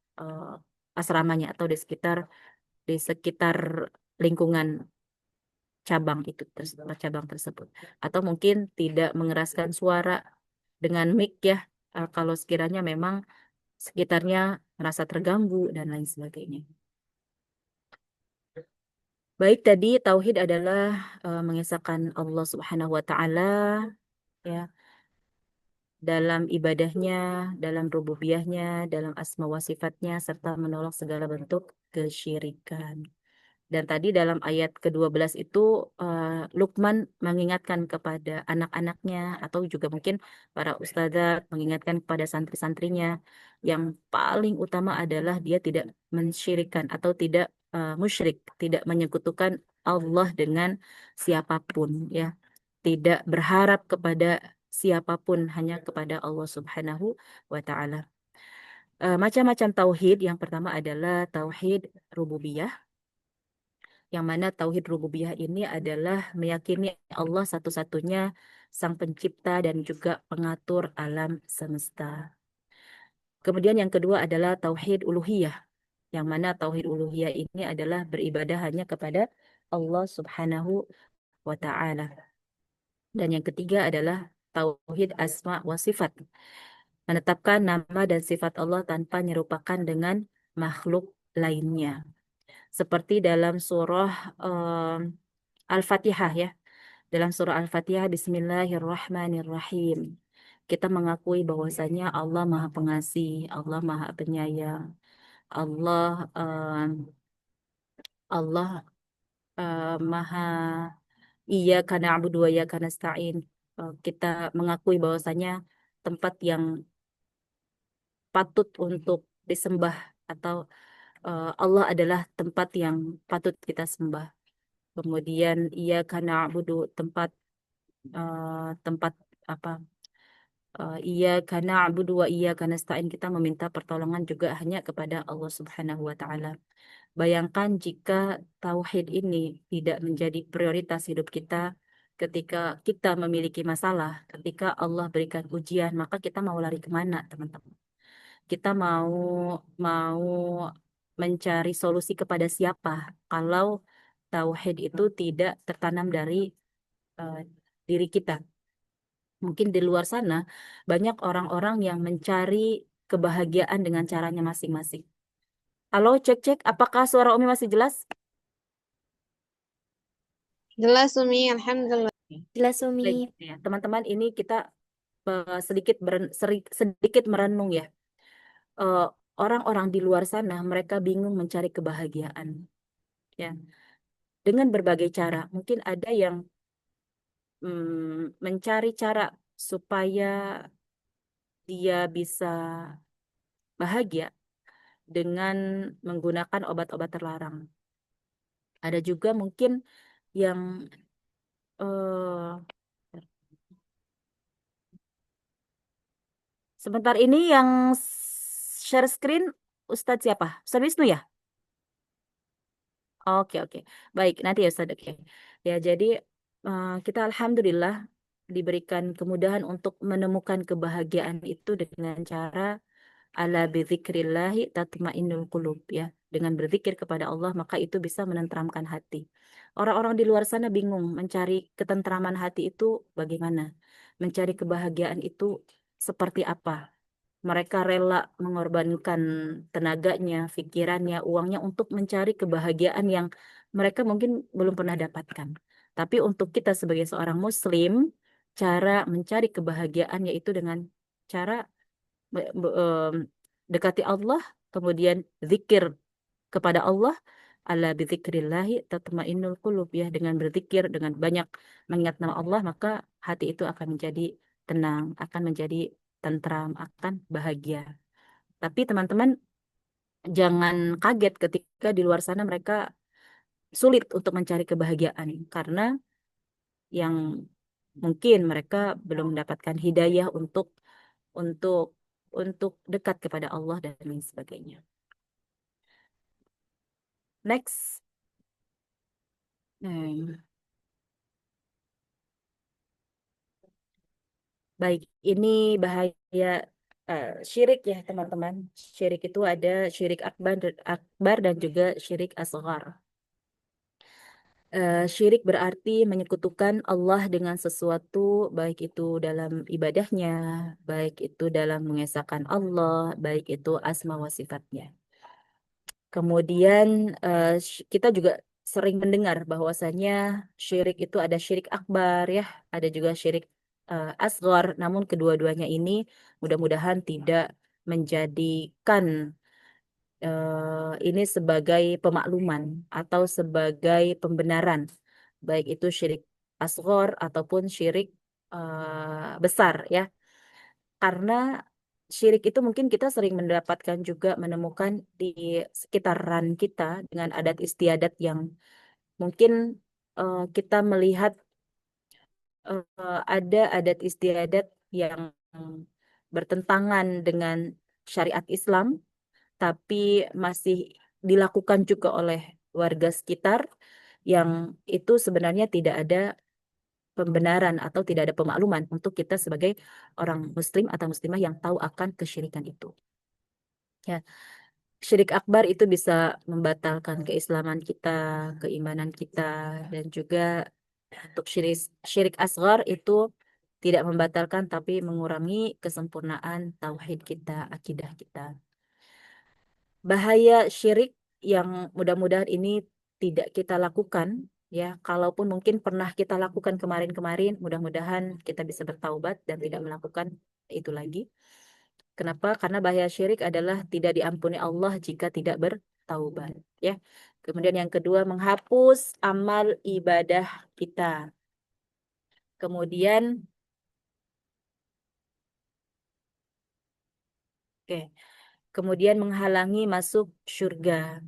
asramanya atau di sekitar lingkungan cabang tersebut atau mungkin tidak mengeraskan suara dengan mic ya kalau sekiranya memang sekitarnya merasa terganggu dan lain sebagainya. Baik, tadi tauhid adalah mengesahkan Allah Subhanahu wa taala ya dalam ibadahnya, dalam rububiyahnya, dalam asma wa sifatnya serta menolak segala bentuk kesyirikan. Dan tadi dalam ayat ke-12 itu Luqman mengingatkan kepada anak-anaknya atau juga mungkin para ustadzat mengingatkan kepada santri-santrinya yang paling utama adalah dia tidak mensyirikan atau tidak musyrik, tidak menyekutukan Allah dengan siapapun ya. Tidak berharap kepada siapapun hanya kepada Allah Subhanahu wa taala. Macam-macam tauhid, yang pertama adalah tauhid rububiyah yang mana tauhid rububiyah ini adalah meyakini Allah satu-satunya sang pencipta dan juga pengatur alam semesta. Kemudian yang kedua adalah tauhid uluhiyah, yang mana tauhid uluhiyah ini adalah beribadah hanya kepada Allah Subhanahu wa taala. Dan yang ketiga adalah tauhid asma wa sifat, menetapkan nama dan sifat Allah tanpa menyerupakan dengan makhluk lainnya. Seperti dalam surah Al-Fatihah ya. Dalam surah Al-Fatihah, Bismillahirrahmanirrahim. Kita mengakui bahwasanya Allah Maha Pengasih, Allah Maha Penyayang, Allah Allah Maha Iya karena abudu wa iyyaka nasta'in. Kita mengakui bahwasanya tempat yang patut untuk disembah atau Allah adalah tempat yang patut kita sembah. Kemudian iya karena abudu tempat apa iya karena abudu wa iya karena stain kita meminta pertolongan juga hanya kepada Allah Subhanahu wa taala. Bayangkan jika tauhid ini tidak menjadi prioritas hidup kita ketika kita memiliki masalah, ketika Allah berikan ujian, maka kita mau lari kemana, teman-teman? Kita mau mencari solusi kepada siapa kalau tauhid itu tidak tertanam dari eh, diri kita. Mungkin di luar sana banyak orang-orang yang mencari kebahagiaan dengan caranya masing-masing. Halo, cek-cek, apakah suara Umi masih jelas? Jelas Umi, Alhamdulillah. Jelas Baik, Umi. ya. Teman-teman, ini kita sedikit merenung ya. Eh, Orang-orang di luar sana mereka bingung mencari kebahagiaan ya dengan berbagai cara. Mungkin ada yang mencari cara supaya dia bisa bahagia dengan menggunakan obat-obat terlarang. Ada juga mungkin yang eh, sebentar ini yang share screen Ustadz siapa? Ustadz Wisnu ya? Oke, oke. Baik, nanti ya Ustaz. Oke. Ya, jadi kita alhamdulillah diberikan kemudahan untuk menemukan kebahagiaan itu dengan cara ala bidzikrillahi tatmainnul qulub ya. Dengan berzikir kepada Allah maka itu bisa menenteramkan hati. Orang-orang di luar sana bingung mencari ketentraman hati itu bagaimana? Mencari kebahagiaan itu seperti apa? Mereka rela mengorbankan tenaganya, pikirannya, uangnya untuk mencari kebahagiaan yang mereka mungkin belum pernah dapatkan. Tapi untuk kita sebagai seorang muslim, cara mencari kebahagiaan yaitu dengan cara be- be- em, dekati Allah, kemudian zikir kepada Allah. Ala bidzikrillahi tatmainnul qulub ya, dengan berzikir, dengan banyak mengingat nama Allah, maka hati itu akan menjadi tenang, akan menjadi tentram, akan bahagia. Tapi teman-teman jangan kaget ketika di luar sana mereka sulit untuk mencari kebahagiaan karena yang mungkin mereka belum mendapatkan hidayah untuk untuk dekat kepada Allah dan lain sebagainya. Next. Hmm, baik, ini bahaya syirik ya teman-teman. Syirik itu ada syirik akbar dan juga syirik asghar. Syirik berarti menyekutukan Allah dengan sesuatu, baik itu dalam ibadahnya, baik itu dalam mengesahkan Allah, baik itu asma wa sifatnya. Kemudian kita juga sering mendengar bahwasanya syirik itu ada syirik akbar ya, ada juga syirik asghar. Namun kedua-duanya ini mudah-mudahan tidak menjadikan ini sebagai pemakluman atau sebagai pembenaran, baik itu syirik asghar ataupun syirik besar ya. Karena syirik itu mungkin kita sering mendapatkan juga menemukan di sekitaran kita dengan adat istiadat yang mungkin kita melihat ada adat istiadat yang bertentangan dengan syariat Islam tapi masih dilakukan juga oleh warga sekitar yang itu sebenarnya tidak ada pembenaran atau tidak ada pemakluman untuk kita sebagai orang muslim atau muslimah yang tahu akan kesyirikan itu. Ya, syirik akbar itu bisa membatalkan keislaman kita, keimanan kita, dan juga untuk syirik asgar itu tidak membatalkan tapi mengurangi kesempurnaan tauhid kita, akidah kita. Bahaya syirik yang mudah-mudahan ini tidak kita lakukan ya, kalaupun mungkin pernah kita lakukan kemarin-kemarin, mudah-mudahan kita bisa bertaubat dan tidak melakukan itu lagi. Kenapa? Karena bahaya syirik adalah tidak diampuni Allah jika tidak bertaubat ya. Kemudian yang kedua, menghapus amal ibadah kita. Kemudian oke, kemudian menghalangi masuk surga.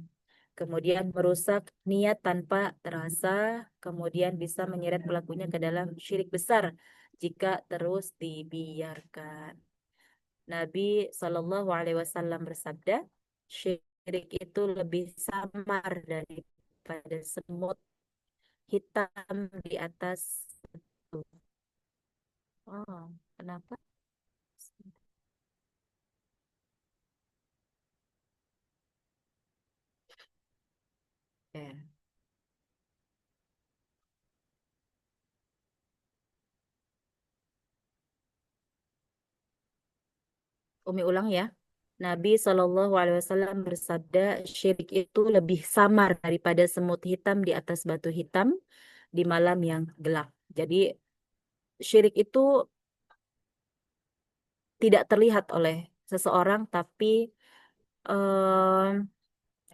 Kemudian merusak niat tanpa terasa, kemudian bisa menyeret pelakunya ke dalam syirik besar jika terus dibiarkan. Nabi Shallallahu Alaihi Wasallam bersabda, syirik itu lebih samar daripada semut hitam di atas batu. Oh, kenapa? Ya. Umi ulang ya. Nabi Shallallahu Alaihi Wasallam bersabda, syirik itu lebih samar daripada semut hitam di atas batu hitam di malam yang gelap. Jadi syirik itu tidak terlihat oleh seseorang, tapi em,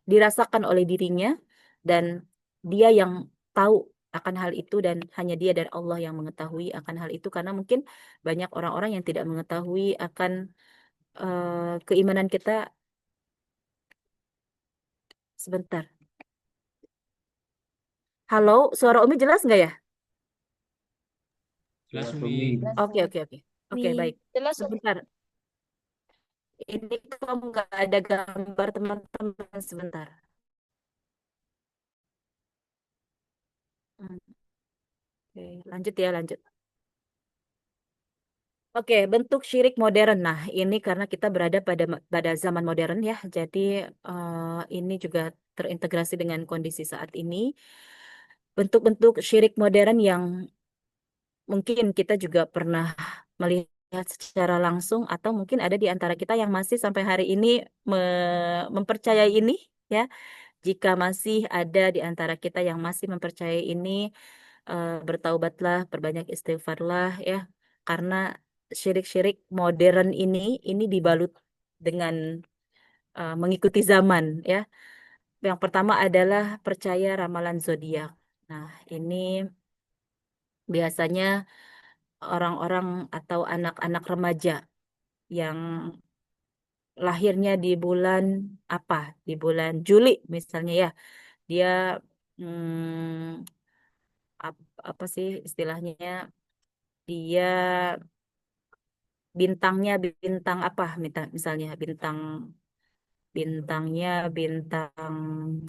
dirasakan oleh dirinya dan dia yang tahu akan hal itu dan hanya dia dan Allah yang mengetahui akan hal itu karena mungkin banyak orang-orang yang tidak mengetahui akan keimanan kita. Sebentar. Halo, suara Umi jelas nggak ya? Jelas Umi. Oke, oke, oke. Oke, baik. Jelas, Umi. Sebentar. Ini kok nggak ada gambar teman-teman sebentar. Oke, lanjut ya, lanjut. Oke, bentuk syirik modern. Nah, ini karena kita berada pada zaman modern ya, jadi ini juga terintegrasi dengan kondisi saat ini. Bentuk-bentuk syirik modern yang mungkin kita juga pernah melihat secara langsung atau mungkin ada di antara kita yang masih sampai hari ini mempercayai ini ya. Jika masih ada di antara kita yang masih mempercayai ini, bertaubatlah, berbanyak istighfarlah ya, karena syirik-syirik modern ini dibalut dengan mengikuti zaman ya. Yang pertama adalah percaya ramalan zodiak. Nah, ini biasanya orang-orang atau anak-anak remaja yang lahirnya di bulan apa? Di bulan Juli misalnya ya. Dia hmm, apa sih istilahnya? Dia bintangnya bintang apa? Misalnya bintangnya bintang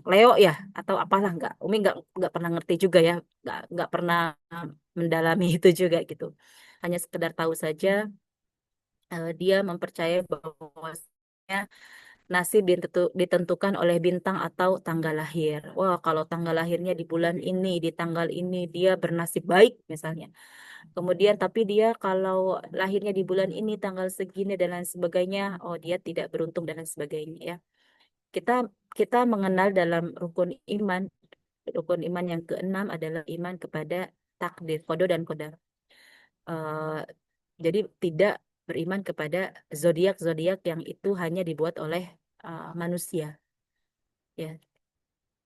Leo ya atau apalah nggak Umi nggak pernah ngerti juga ya, nggak pernah mendalami itu juga gitu, hanya sekedar tahu saja dia mempercayai bahwa nasib ditentukan oleh bintang atau tanggal lahir. Wah, kalau tanggal lahirnya di bulan ini, di tanggal ini, dia bernasib baik misalnya. Kemudian, tapi dia kalau lahirnya di bulan ini, tanggal segini dan lain sebagainya, oh dia tidak beruntung dan lain sebagainya ya. Kita kita mengenal dalam rukun iman yang keenam adalah iman kepada takdir, qada dan qadar. Eh, jadi tidak beriman kepada zodiak-zodiak yang itu hanya dibuat oleh manusia. Ya,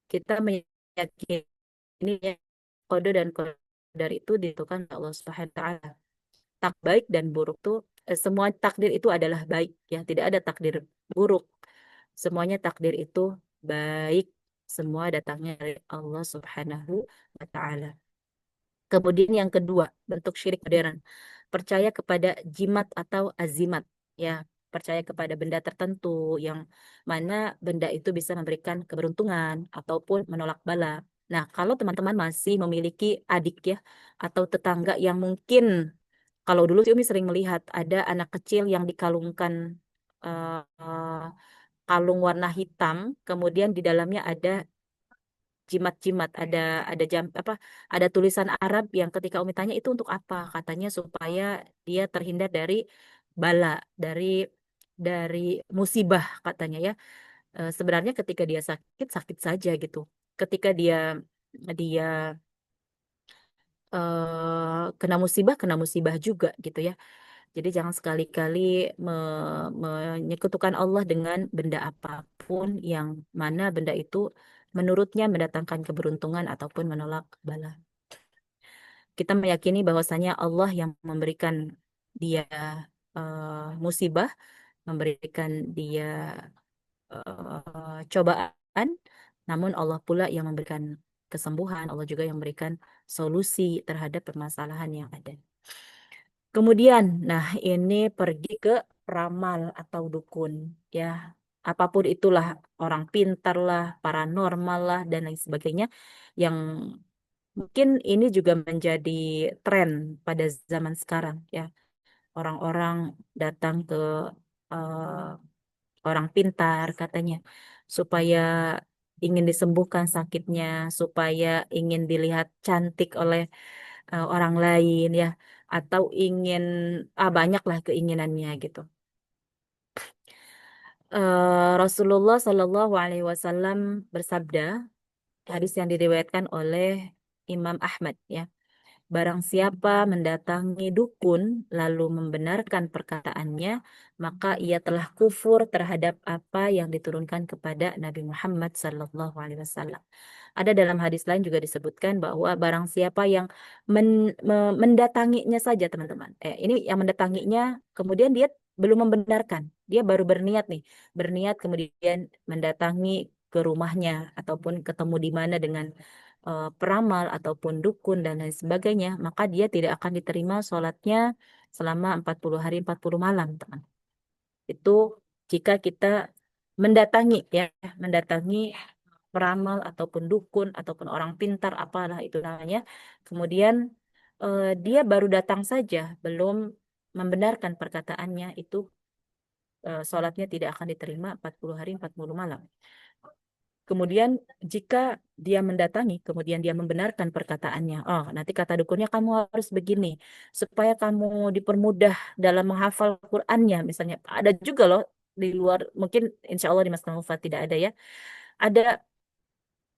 kita meyakini ya, kode dan qadar itu ditentukan oleh Allah Subhanahu wa taala. Tak baik dan buruk tuh semua takdir itu adalah baik ya, tidak ada takdir buruk. Semuanya takdir itu baik, semua datangnya dari Allah Subhanahu wa taala. Kemudian yang kedua, bentuk syirik modern. Percaya kepada jimat atau azimat. Ya, percaya kepada benda tertentu yang mana benda itu bisa memberikan keberuntungan ataupun menolak bala. Nah, kalau teman-teman masih memiliki adik ya, atau tetangga yang mungkin, kalau dulu sih Umi sering melihat ada anak kecil yang dikalungkan kalung warna hitam, kemudian di dalamnya ada jimat-jimat, ada jam apa, ada tulisan Arab yang ketika Umi tanya itu untuk apa, katanya supaya dia terhindar dari bala, dari dari musibah katanya ya. Sebenarnya ketika dia sakit sakit saja gitu, ketika dia kena musibah juga gitu ya. Jadi jangan sekali-kali menyekutukan Allah dengan benda apapun yang mana benda itu menurutnya mendatangkan keberuntungan ataupun menolak bala. Kita meyakini bahwasanya Allah yang memberikan dia musibah, memberikan dia cobaan, namun Allah pula yang memberikan kesembuhan, Allah juga yang memberikan solusi terhadap permasalahan yang ada. Kemudian, nah ini pergi ke ramal atau dukun, ya. Apapun itulah, orang pintar lah, paranormal lah, dan lain sebagainya, yang mungkin ini juga menjadi tren pada zaman sekarang, ya. Orang-orang datang ke orang pintar katanya, supaya ingin disembuhkan sakitnya, supaya ingin dilihat cantik oleh orang lain ya, atau ingin banyaklah keinginannya gitu. Rasulullah Shallallahu Alaihi Wasallam bersabda, hadis yang diriwayatkan oleh Imam Ahmad ya. Barang siapa mendatangi dukun lalu membenarkan perkataannya, maka ia telah kufur terhadap apa yang diturunkan kepada Nabi Muhammad sallallahu alaihi wasallam. Ada dalam hadis lain juga disebutkan bahwa barang siapa yang mendatanginya saja, teman-teman. Ini yang mendatanginya, kemudian dia belum membenarkan. Dia baru berniat nih, berniat kemudian mendatangi ke rumahnya ataupun ketemu di mana dengan peramal ataupun dukun dan lain sebagainya, maka dia tidak akan diterima sholatnya selama 40 hari 40 malam, teman. Itu jika kita mendatangi ya, mendatangi peramal ataupun dukun ataupun orang pintar apalah itu namanya. Kemudian dia baru datang saja, belum membenarkan perkataannya, itu sholatnya tidak akan diterima 40 hari 40 malam. Kemudian jika dia mendatangi, kemudian dia membenarkan perkataannya, oh nanti kata dukunnya kamu harus begini, supaya kamu dipermudah dalam menghafal Qur'annya, misalnya. Ada juga loh di luar, mungkin insya Allah di Mas Naufal tidak ada ya. Ada,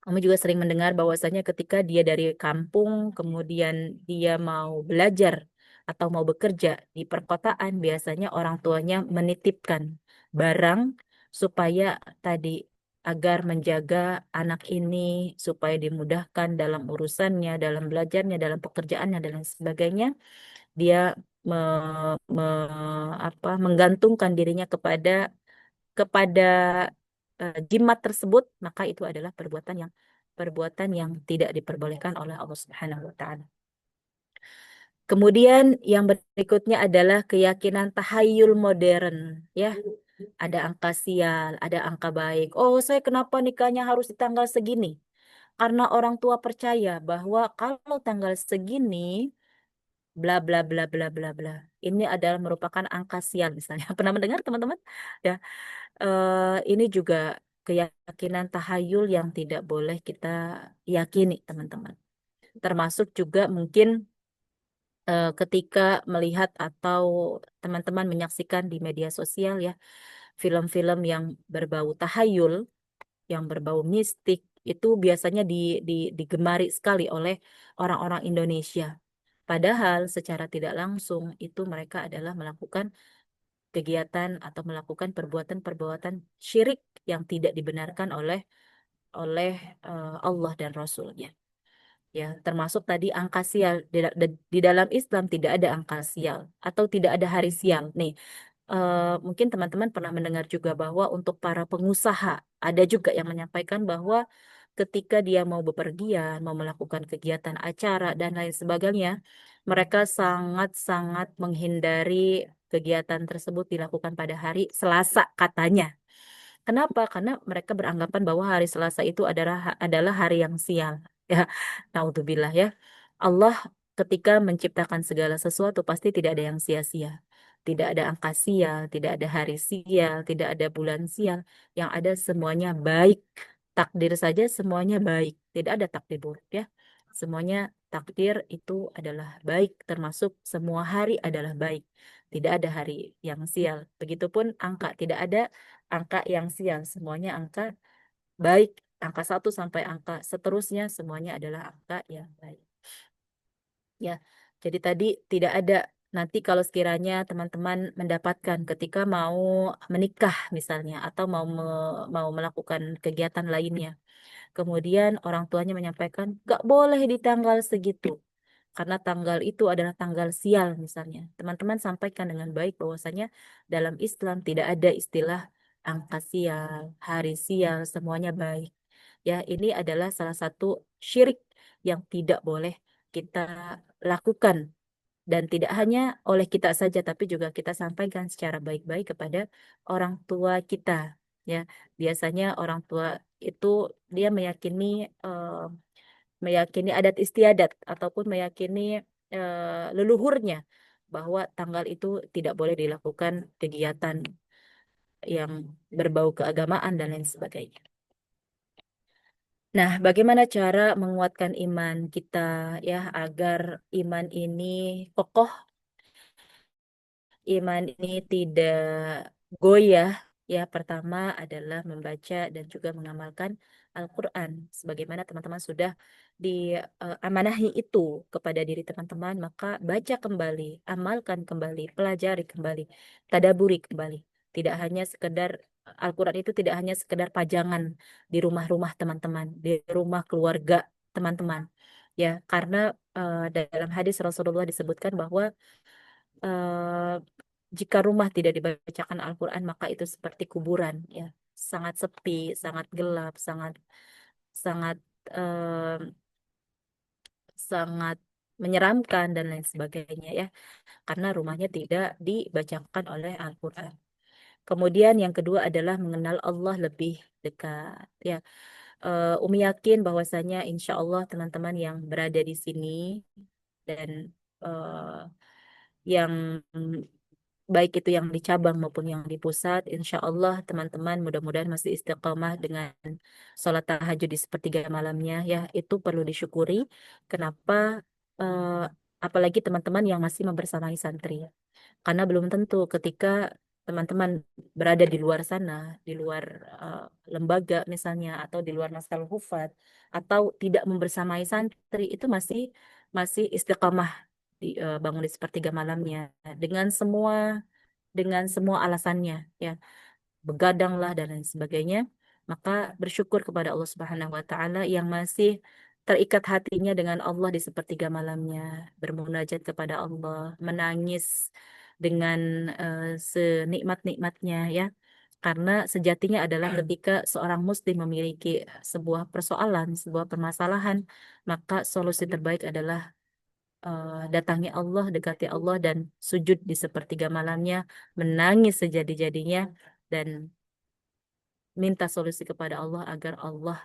kamu juga sering mendengar bahwasanya ketika dia dari kampung, kemudian dia mau belajar atau mau bekerja di perkotaan, biasanya orang tuanya menitipkan barang supaya tadi agar menjaga anak ini supaya dimudahkan dalam urusannya, dalam belajarnya, dalam pekerjaannya dan lain sebagainya. Dia menggantungkan dirinya kepada jimat tersebut, maka itu adalah perbuatan yang tidak diperbolehkan oleh Allah Subhanahu wa taala. Kemudian yang berikutnya adalah keyakinan tahayul modern, ya. Ada angka sial, ada angka baik. Oh, saya kenapa nikahnya harus di tanggal segini? Karena orang tua percaya bahwa kalau tanggal segini bla bla bla bla bla bla. Ini adalah merupakan angka sial misalnya. Pernah mendengar teman-teman? Ya, ini juga keyakinan tahayul yang tidak boleh kita yakini, teman-teman. Termasuk juga mungkin ketika melihat atau teman-teman menyaksikan di media sosial ya, film-film yang berbau tahayul, yang berbau mistik, itu biasanya digemari sekali oleh orang-orang Indonesia. Padahal secara tidak langsung itu mereka adalah melakukan kegiatan atau melakukan perbuatan-perbuatan syirik yang tidak dibenarkan oleh oleh Allah dan Rasulnya. Ya, termasuk tadi angka sial. Di dalam Islam tidak ada angka sial atau tidak ada hari sial. Nih, mungkin teman-teman pernah mendengar juga bahwa untuk para pengusaha ada juga yang menyampaikan bahwa ketika dia mau bepergian, mau melakukan kegiatan acara dan lain sebagainya, mereka sangat-sangat menghindari kegiatan tersebut dilakukan pada hari Selasa katanya. Kenapa? Karena mereka beranggapan bahwa hari Selasa itu adalah hari yang sial. Ya, naudzubillah ya. Allah ketika menciptakan segala sesuatu pasti tidak ada yang sia-sia. Tidak ada angka sial, tidak ada hari sial, tidak ada bulan sial. Yang ada semuanya baik. Takdir saja semuanya baik. Tidak ada takdir buruk ya. Semuanya takdir itu adalah baik, termasuk semua hari adalah baik. Tidak ada hari yang sial. Begitupun angka, tidak ada angka yang sial, semuanya angka baik. Angka satu sampai angka seterusnya semuanya adalah angka yang baik. Ya, jadi tadi tidak ada, nanti kalau sekiranya teman-teman mendapatkan ketika mau menikah misalnya atau mau melakukan kegiatan lainnya, kemudian orang tuanya menyampaikan gak boleh di tanggal segitu karena tanggal itu adalah tanggal sial misalnya. Teman-teman sampaikan dengan baik bahwasanya dalam Islam tidak ada istilah angka sial, hari sial, semuanya baik. Ya, ini adalah salah satu syirik yang tidak boleh kita lakukan, dan tidak hanya oleh kita saja tapi juga kita sampaikan secara baik-baik kepada orang tua kita. Ya, biasanya orang tua itu dia meyakini adat istiadat ataupun meyakini leluhurnya bahwa tanggal itu tidak boleh dilakukan kegiatan yang berbau keagamaan dan lain sebagainya. Nah, bagaimana cara menguatkan iman kita ya agar iman ini kokoh, iman ini tidak goyah? Ya, pertama adalah membaca dan juga mengamalkan Al-Quran. Sebagaimana teman-teman sudah diamanahi itu kepada diri teman-teman, maka baca kembali, amalkan kembali, pelajari kembali, tadaburi kembali. Tidak hanya sekedar Al-Quran itu tidak hanya sekedar pajangan di rumah-rumah teman-teman, di rumah keluarga teman-teman. Ya, karena dalam hadis Rasulullah disebutkan bahwa eh, jika rumah tidak dibacakan Al-Quran maka itu seperti kuburan ya, sangat sepi, sangat gelap, sangat sangat eh, sangat menyeramkan dan lain sebagainya ya, karena rumahnya tidak dibacakan oleh Al-Quran. Kemudian yang kedua adalah mengenal Allah lebih dekat ya. Umi yakin bahwasanya insya Allah teman-teman yang berada di sini dan yang baik itu yang di cabang maupun yang di pusat, insya Allah teman-teman mudah-mudahan masih istiqomah dengan sholat tahajud di sepertiga malamnya ya, itu perlu disyukuri. Kenapa? Eh, Apalagi teman-teman yang masih membersamai santri, karena belum tentu ketika teman-teman berada di luar sana, di luar eh, lembaga misalnya, atau di luar Naskah Hufat, atau tidak membersamai santri, itu masih masih istiqamah bangun di sepertiga malamnya dengan semua alasannya ya, begadang lah dan lain sebagainya, maka bersyukur kepada Allah Subhanahu wa taala yang masih terikat hatinya dengan Allah di sepertiga malamnya, bermunajat kepada Allah, menangis dengan senikmat-nikmatnya ya. Karena sejatinya adalah ketika seorang muslim memiliki sebuah persoalan, sebuah permasalahan, maka solusi terbaik adalah datangi Allah, dekati Allah, dan sujud di sepertiga malamnya, menangis sejadi-jadinya, dan minta solusi kepada Allah agar Allah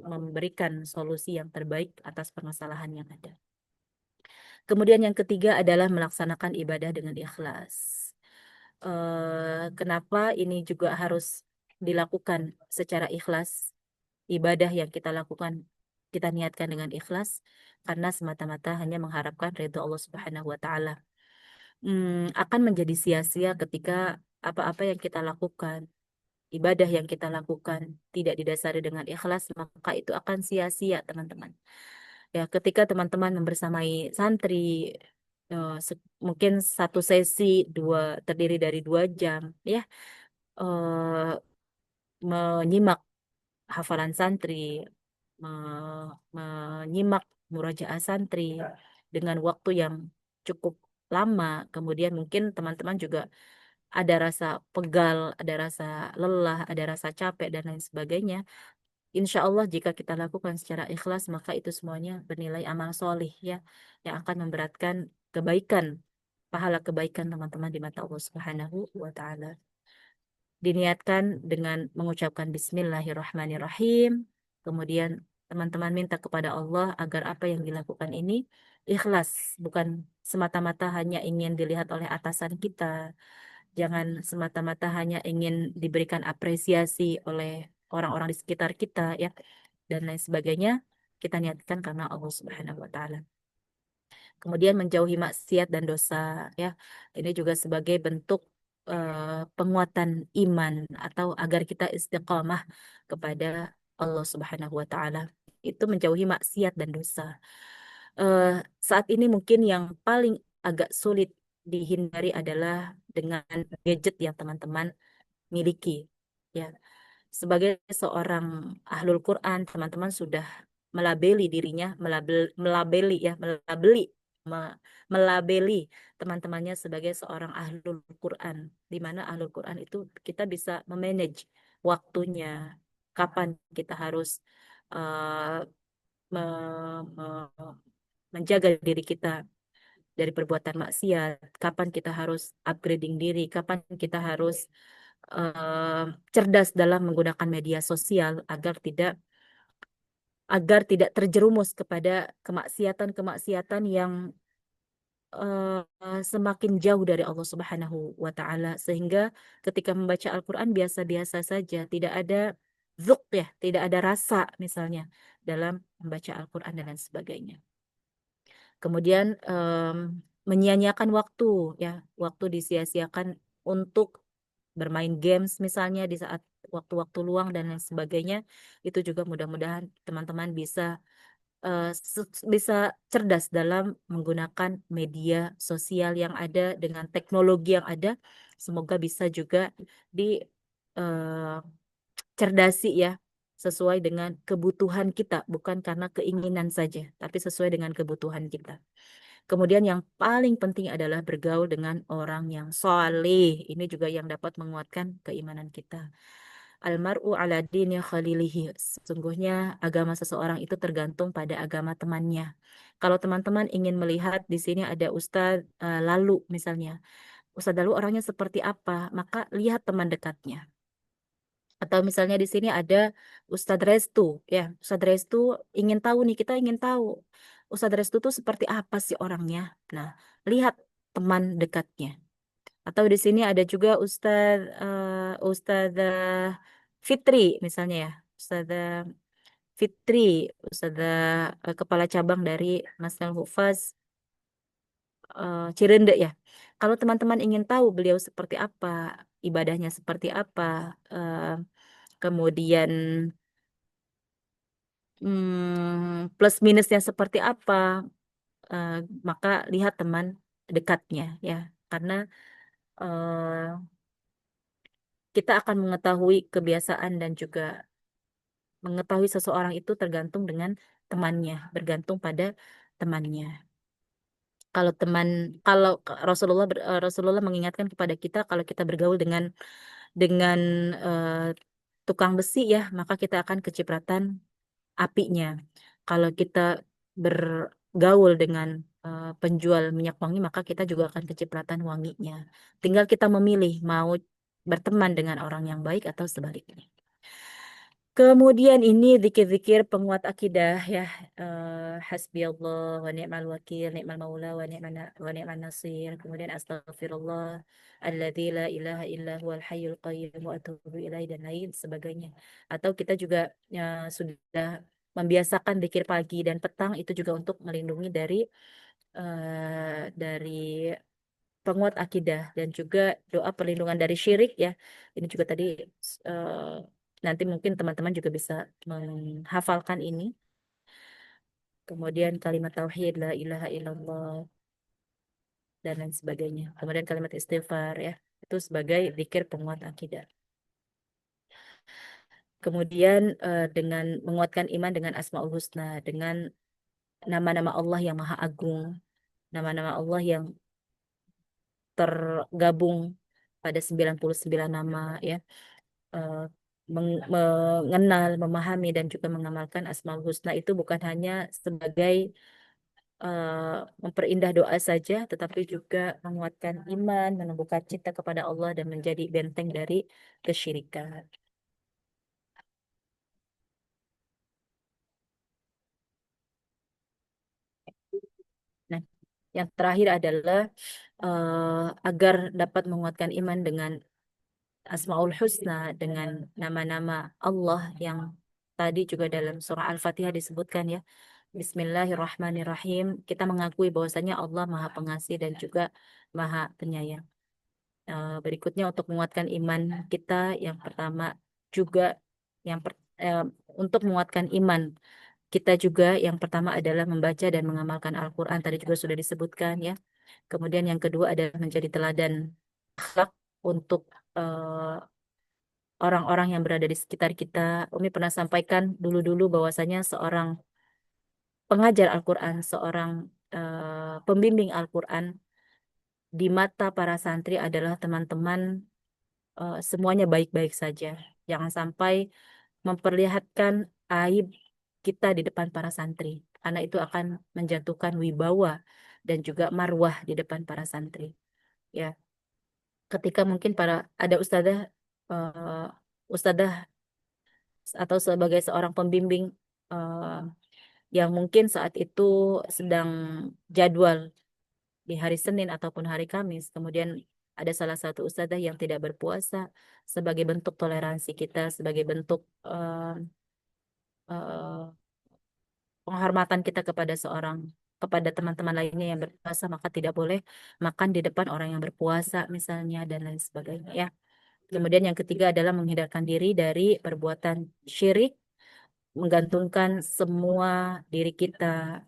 memberikan solusi yang terbaik atas permasalahan yang ada. Kemudian yang ketiga adalah melaksanakan ibadah dengan ikhlas. Kenapa ini juga harus dilakukan secara ikhlas? Ibadah yang kita lakukan, kita niatkan dengan ikhlas, karena semata-mata hanya mengharapkan ridho Allah Subhanahu wa Ta'ala. Akan menjadi sia-sia ketika apa-apa yang kita lakukan, ibadah yang kita lakukan tidak didasari dengan ikhlas, maka itu akan sia-sia, teman-teman. Ya, ketika teman-teman membersamai santri, mungkin satu sesi terdiri dari 2 jam, ya, eh, menyimak hafalan santri, menyimak murojaah santri dengan waktu yang cukup lama, kemudian mungkin teman-teman juga ada rasa pegal, ada rasa lelah, ada rasa capek dan lain sebagainya. Insya Allah jika kita lakukan secara ikhlas, maka itu semuanya bernilai amal solih ya, yang akan memberatkan kebaikan, pahala kebaikan teman-teman di mata Allah Subhanahu wa Ta'ala. Diniatkan dengan mengucapkan Bismillahirrahmanirrahim, kemudian teman-teman minta kepada Allah agar apa yang dilakukan ini ikhlas, bukan semata-mata hanya ingin dilihat oleh atasan kita, jangan semata-mata hanya ingin diberikan apresiasi oleh orang-orang di sekitar kita ya, dan lain sebagainya. Kita niatkan karena Allah Subhanahu wa Ta'ala. Kemudian menjauhi maksiat dan dosa ya. Ini juga sebagai bentuk penguatan iman, atau agar kita istiqamah kepada Allah Subhanahu wa Ta'ala. Itu menjauhi maksiat dan dosa. Eh, Saat ini mungkin yang paling agak sulit dihindari adalah dengan gadget yang teman-teman miliki. Ya, sebagai seorang ahlul Quran, teman-teman sudah melabeli dirinya, melabeli ya, melabeli teman-temannya sebagai seorang ahlul Quran, di mana ahlul Quran itu kita bisa memanage waktunya, kapan kita harus uh, me- me- menjaga diri kita dari perbuatan maksiat, kapan kita harus upgrading diri, kapan kita harus eh, cerdas dalam menggunakan media sosial agar tidak terjerumus kepada kemaksiatan-kemaksiatan yang semakin jauh dari Allah Subhanahu wa Ta'ala, sehingga ketika membaca Al-Quran biasa-biasa saja, tidak ada zuk ya, tidak ada rasa misalnya dalam membaca Al-Quran dan lain sebagainya. Kemudian menyia-nyiakan waktu ya, waktu disia-siakan untuk bermain games misalnya di saat waktu-waktu luang dan lain sebagainya. Itu juga mudah-mudahan teman-teman bisa cerdas dalam menggunakan media sosial yang ada dengan teknologi yang ada. Semoga bisa juga dicerdasi ya, sesuai dengan kebutuhan kita, bukan karena keinginan saja, tapi sesuai dengan kebutuhan kita. Kemudian yang paling penting adalah bergaul dengan orang yang soleh. Ini juga yang dapat menguatkan keimanan kita. Almar'u ala dini khalilihi. Sesungguhnya agama seseorang itu tergantung pada agama temannya. Kalau teman-teman ingin melihat di sini ada Ustadz Lalu misalnya. Ustadz Lalu orangnya seperti apa? Maka lihat teman dekatnya. Atau misalnya di sini ada Ustadz Restu. Ya, Ustadz Restu ingin tahu nih, kita ingin tahu. Ustadz Restu tuh seperti apa sih orangnya. Nah, lihat teman dekatnya. Atau di sini ada juga Ustadzah Fitri misalnya ya. Ustadzah Fitri, Ustadzah kepala cabang dari Masnal Hufaz Cirende ya. Kalau teman-teman ingin tahu beliau seperti apa, ibadahnya seperti apa, eh, kemudian plus minusnya seperti apa, eh, maka lihat teman dekatnya ya. Karena eh, kita akan mengetahui kebiasaan dan juga mengetahui seseorang itu tergantung dengan temannya, bergantung pada temannya. Kalau teman, kalau Rasulullah mengingatkan kepada kita kalau kita bergaul dengan eh, tukang besi ya, maka kita akan kecipratan apinya. Kalau kita bergaul dengan penjual minyak wangi, maka kita juga akan kecipratan wanginya. Tinggal kita memilih mau berteman dengan orang yang baik atau sebaliknya. Kemudian ini zikir-zikir penguat akidah ya. Hasbi Allah wa ni'mal wakil, ni'mal maula wa ni'man nasir. Kemudian astagfirullah alladzi la ilaha illa huwal hayyul qayyum wa atubu ilaih dan lain sebagainya. Atau kita juga sudah membiasakan zikir pagi dan petang itu juga untuk melindungi dari penguat akidah dan juga doa perlindungan dari syirik ya. Ini juga tadi eh, nanti mungkin teman-teman juga bisa menghafalkan ini. Kemudian kalimat tauhid la ilaha illallah dan lain sebagainya. Kemudian kalimat istighfar ya. Itu sebagai zikir penguat akidah. Kemudian dengan menguatkan iman dengan Asmaul Husna, dengan nama-nama Allah yang Maha Agung, nama-nama Allah yang tergabung pada 99 nama ya. eh, mengenal, memahami dan juga mengamalkan Asmaul Husna itu bukan hanya sebagai memperindah doa saja, tetapi juga menguatkan iman, menumbuhkan cinta kepada Allah dan menjadi benteng dari kesyirikan. Nah, yang terakhir adalah agar dapat menguatkan iman dengan Asmaul Husna, dengan nama-nama Allah yang tadi juga dalam surah Al-Fatihah disebutkan ya. Bismillahirrahmanirrahim. Kita mengakui bahwasanya Allah Maha Pengasih dan juga Maha Penyayang. Berikutnya untuk menguatkan iman kita, yang pertama juga yang per- eh, untuk menguatkan iman kita juga yang pertama adalah membaca dan mengamalkan Al-Quran. Tadi juga sudah disebutkan ya. Kemudian yang kedua adalah menjadi teladan akhlak untuk eh, orang-orang yang berada di sekitar kita. Umi pernah sampaikan dulu-dulu bahwasanya seorang pengajar Al-Quran, seorang pembimbing Al-Quran di mata para santri adalah teman-teman semuanya baik-baik saja. Jangan sampai memperlihatkan aib kita di depan para santri, karena itu akan menjatuhkan wibawa dan juga marwah di depan para santri. Ya, ketika mungkin ada eh, ustadzah atau sebagai seorang pembimbing eh, yang mungkin saat itu sedang jadwal di hari Senin ataupun hari Kamis. Kemudian ada salah satu ustadzah yang tidak berpuasa sebagai bentuk toleransi kita, sebagai bentuk eh, penghormatan kita kepada teman-teman lainnya yang berpuasa, maka tidak boleh makan di depan orang yang berpuasa misalnya dan lain sebagainya ya. Kemudian yang ketiga adalah menghindarkan diri dari perbuatan syirik, menggantungkan semua diri kita,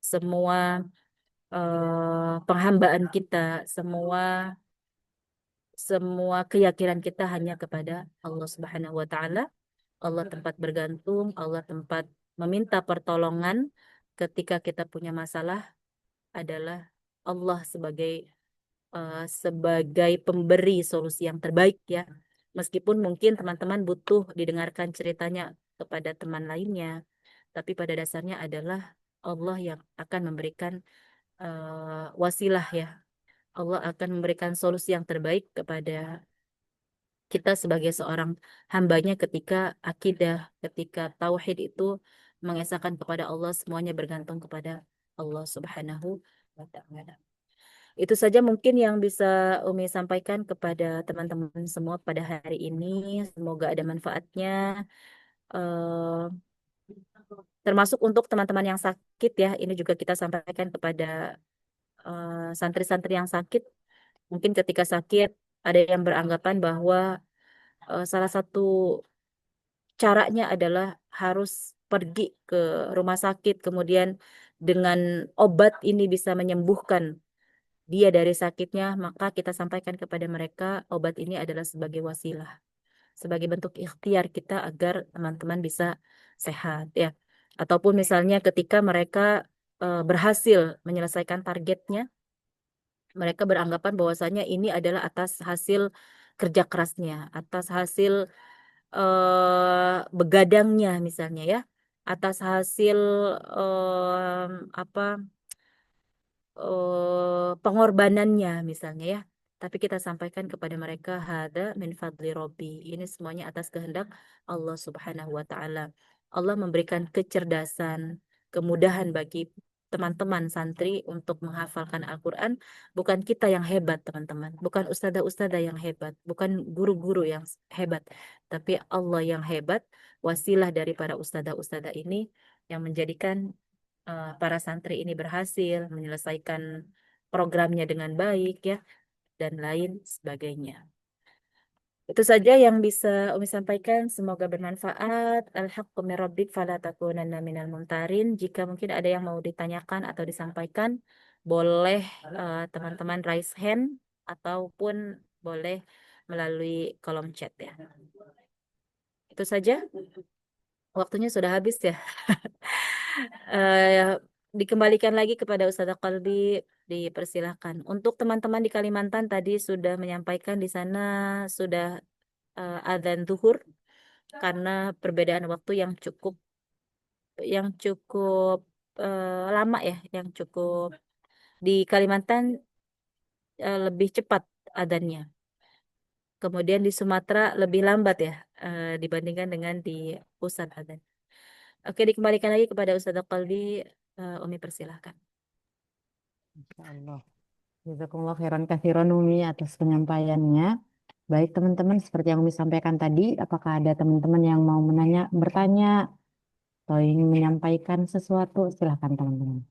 semua penghambaan kita, semua semua keyakinan kita hanya kepada Allah Subhanahu wa taala. Allah tempat bergantung, Allah tempat meminta pertolongan ketika kita punya masalah adalah Allah sebagai pemberi solusi yang terbaik ya. Meskipun mungkin teman-teman butuh didengarkan ceritanya kepada teman lainnya, tapi pada dasarnya adalah Allah yang akan memberikan wasilah ya. Allah akan memberikan solusi yang terbaik kepada kita sebagai seorang hambanya ketika akidah, ketika tauhid itu mengesahkan kepada Allah semuanya bergantung kepada Allah Subhanahu wa Ta'ala. Itu saja mungkin yang bisa Umi sampaikan kepada teman-teman semua pada hari ini. Semoga ada manfaatnya. Eh, Termasuk untuk teman-teman yang sakit ya. Ini juga kita sampaikan kepada santri-santri yang sakit. Mungkin ketika sakit ada yang beranggapan bahwa salah satu caranya adalah harus pergi ke rumah sakit, kemudian dengan obat ini bisa menyembuhkan dia dari sakitnya, maka kita sampaikan kepada mereka obat ini adalah sebagai wasilah, sebagai bentuk ikhtiar kita agar teman-teman bisa sehat ya. Ataupun misalnya ketika mereka berhasil menyelesaikan targetnya, mereka beranggapan bahwasanya ini adalah atas hasil kerja kerasnya, atas hasil begadangnya misalnya ya, atas hasil apa pengorbanannya misalnya ya. Tapi kita sampaikan kepada mereka hada min fadli Robbi. Ini semuanya atas kehendak Allah Subhanahu wa taala. Allah memberikan kecerdasan, kemudahan bagi teman-teman santri untuk menghafalkan Al-Quran. Bukan kita yang hebat, teman-teman. Bukan ustadzah-ustadzah yang hebat. Bukan guru-guru yang hebat. Tapi Allah yang hebat, wasilah dari para ustadzah-ustadzah ini yang menjadikan para santri ini berhasil menyelesaikan programnya dengan baik ya dan lain sebagainya. Itu saja yang bisa Umi sampaikan. Semoga bermanfaat. Al-haqqu min rabbik fala takunanna minal mumtarin. Jika mungkin ada yang mau ditanyakan atau disampaikan, boleh teman-teman raise hand ataupun boleh melalui kolom chat ya. Itu saja. Waktunya sudah habis ya. eh, Dikembalikan lagi kepada Ustazah Qalbi, dipersilahkan. Untuk teman-teman di Kalimantan tadi sudah menyampaikan di sana sudah adzan zuhur karena perbedaan waktu yang cukup lama ya, yang cukup di Kalimantan lebih cepat adzannya. Kemudian di Sumatera lebih lambat ya dibandingkan dengan di pusat adzan. Oke, dikembalikan lagi kepada Ustazah Qalbi. Umi persilahkan. Insya Allah. Jazakumullah khairan katsiran Umi atas penyampaiannya. Baik teman-teman, seperti yang Umi sampaikan tadi, apakah ada teman-teman yang mau bertanya atau ingin menyampaikan sesuatu? Silahkan teman-teman.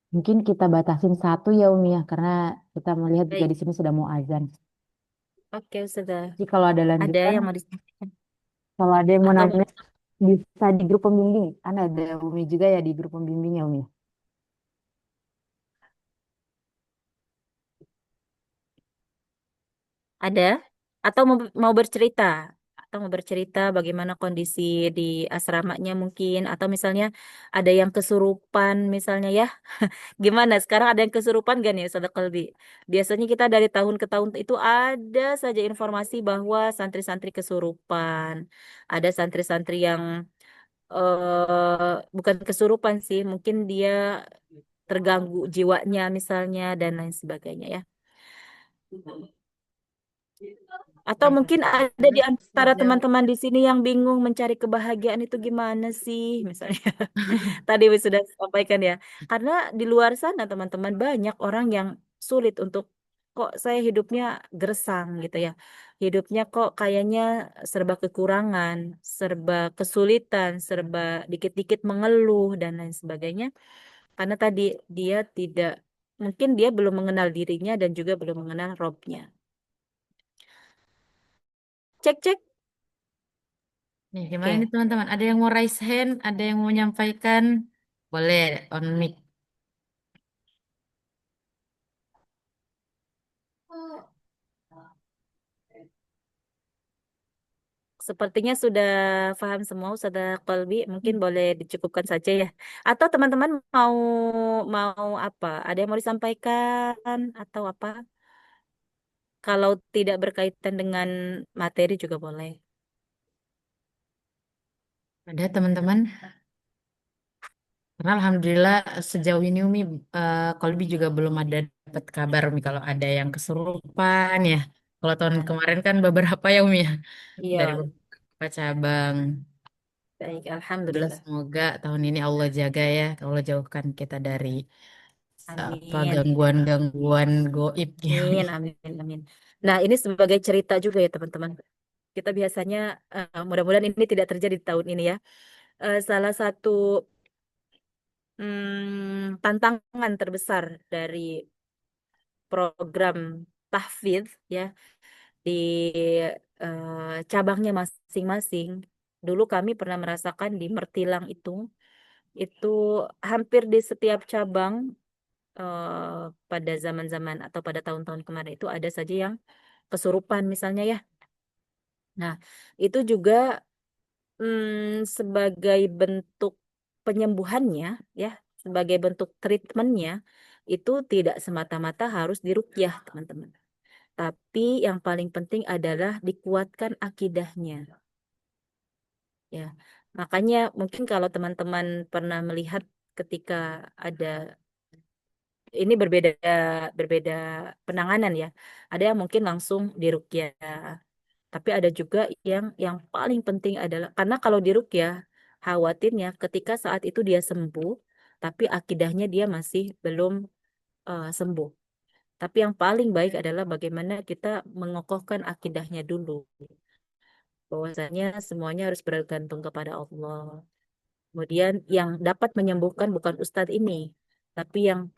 Mungkin kita batasin satu ya Umi ya, karena kita melihat juga Baik, di sini sudah mau azan. oke Ustazah. Jadi kalau ada Ada lanjutan, yang mau disampaikan? kalau ada yang mau Atau nanya, bisa di grup pembimbing. Kan ada Umi juga ya di grup pembimbing ya Umi. ada? Atau mau bercerita? Atau mau bercerita bagaimana kondisi di asramanya mungkin? Atau misalnya ada yang kesurupan misalnya ya? Gimana? Sekarang ada yang kesurupan gak nih Ustazah Qalbi? Biasanya kita dari tahun ke tahun itu ada saja informasi bahwa santri-santri kesurupan. Ada santri-santri yang bukan kesurupan sih, mungkin dia terganggu jiwanya misalnya dan lain sebagainya ya. Atau mungkin ada di antara teman-teman di sini yang bingung mencari kebahagiaan itu gimana sih, misalnya. Tadi Wis sudah sampaikan ya. Karena di luar sana teman-teman banyak orang yang sulit untuk kok saya hidupnya gersang gitu ya. Hidupnya kok kayaknya serba kekurangan, serba kesulitan, serba dikit-dikit mengeluh dan lain sebagainya. Karena tadi dia tidak, mungkin dia belum mengenal dirinya dan juga belum mengenal Robnya. Cek cek. Nih, gimana nih Oke. teman-teman? Ada yang mau raise hand? Ada yang mau menyampaikan? Boleh, on mic. Sepertinya sudah paham semua Ustazah Kolbi, mungkin boleh dicukupkan saja ya. Atau teman-teman mau mau apa? Ada yang mau disampaikan atau apa? Kalau tidak berkaitan dengan materi juga boleh. Ada teman-teman? Karena Alhamdulillah sejauh ini Umi, Kolbi juga belum ada dapat kabar Umi kalau ada yang kesurupan ya. Kalau tahun kemarin kan beberapa ya Umi ya, dari Iya, beberapa cabang. Baik, Alhamdulillah, alhamdulillah. semoga tahun ini Allah jaga ya, Allah jauhkan kita dari apa Amin. gangguan-gangguan goib ya. Amin, amin, amin. Nah, ini sebagai cerita juga ya teman-teman. Kita biasanya, mudah-mudahan ini tidak terjadi di tahun ini ya. Salah satu tantangan terbesar dari program tahfidz ya di cabangnya masing-masing. Dulu kami pernah merasakan di Mertilang itu hampir di setiap cabang pada zaman-zaman atau pada tahun-tahun kemarin itu ada saja yang kesurupan misalnya ya. Nah, itu juga sebagai bentuk penyembuhannya ya, sebagai bentuk treatmentnya itu tidak semata-mata harus diruqyah, teman-teman. Tapi yang paling penting adalah dikuatkan akidahnya. Ya, makanya mungkin kalau teman-teman pernah melihat ketika ada ini berbeda berbeda penanganan ya. Ada yang mungkin langsung diruqyah, tapi ada juga yang paling penting adalah karena kalau diruqyah khawatirnya ketika saat itu dia sembuh, tapi akidahnya dia masih belum sembuh. Tapi yang paling baik adalah bagaimana kita mengokohkan akidahnya dulu. Bahwasanya semuanya harus bergantung kepada Allah. Kemudian yang dapat menyembuhkan bukan ustadz ini, tapi yang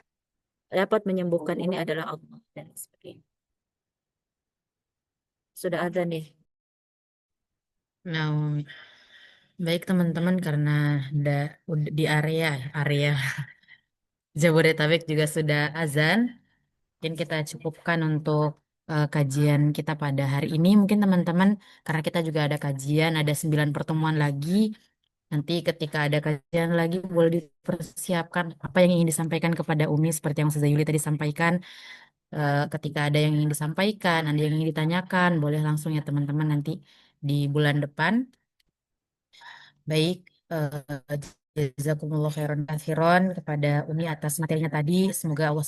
dapat menyembuhkan ini adalah Allah dan sebagainya. Sudah ada nih. Nah, baik teman-teman karena di area Jabodetabek juga sudah azan. Mungkin kita cukupkan untuk kajian kita pada hari ini. Mungkin teman-teman, karena kita juga ada kajian, ada 9 pertemuan lagi. Nanti ketika ada kajian lagi, boleh dipersiapkan apa yang ingin disampaikan kepada Umi, seperti yang Ustazah Yuli tadi sampaikan. Ketika ada yang ingin disampaikan, ada yang ingin ditanyakan, boleh langsung ya teman-teman nanti di bulan depan. Baik, jazakumullah khairan katsiran kepada Umi atas materinya tadi. Semoga Allah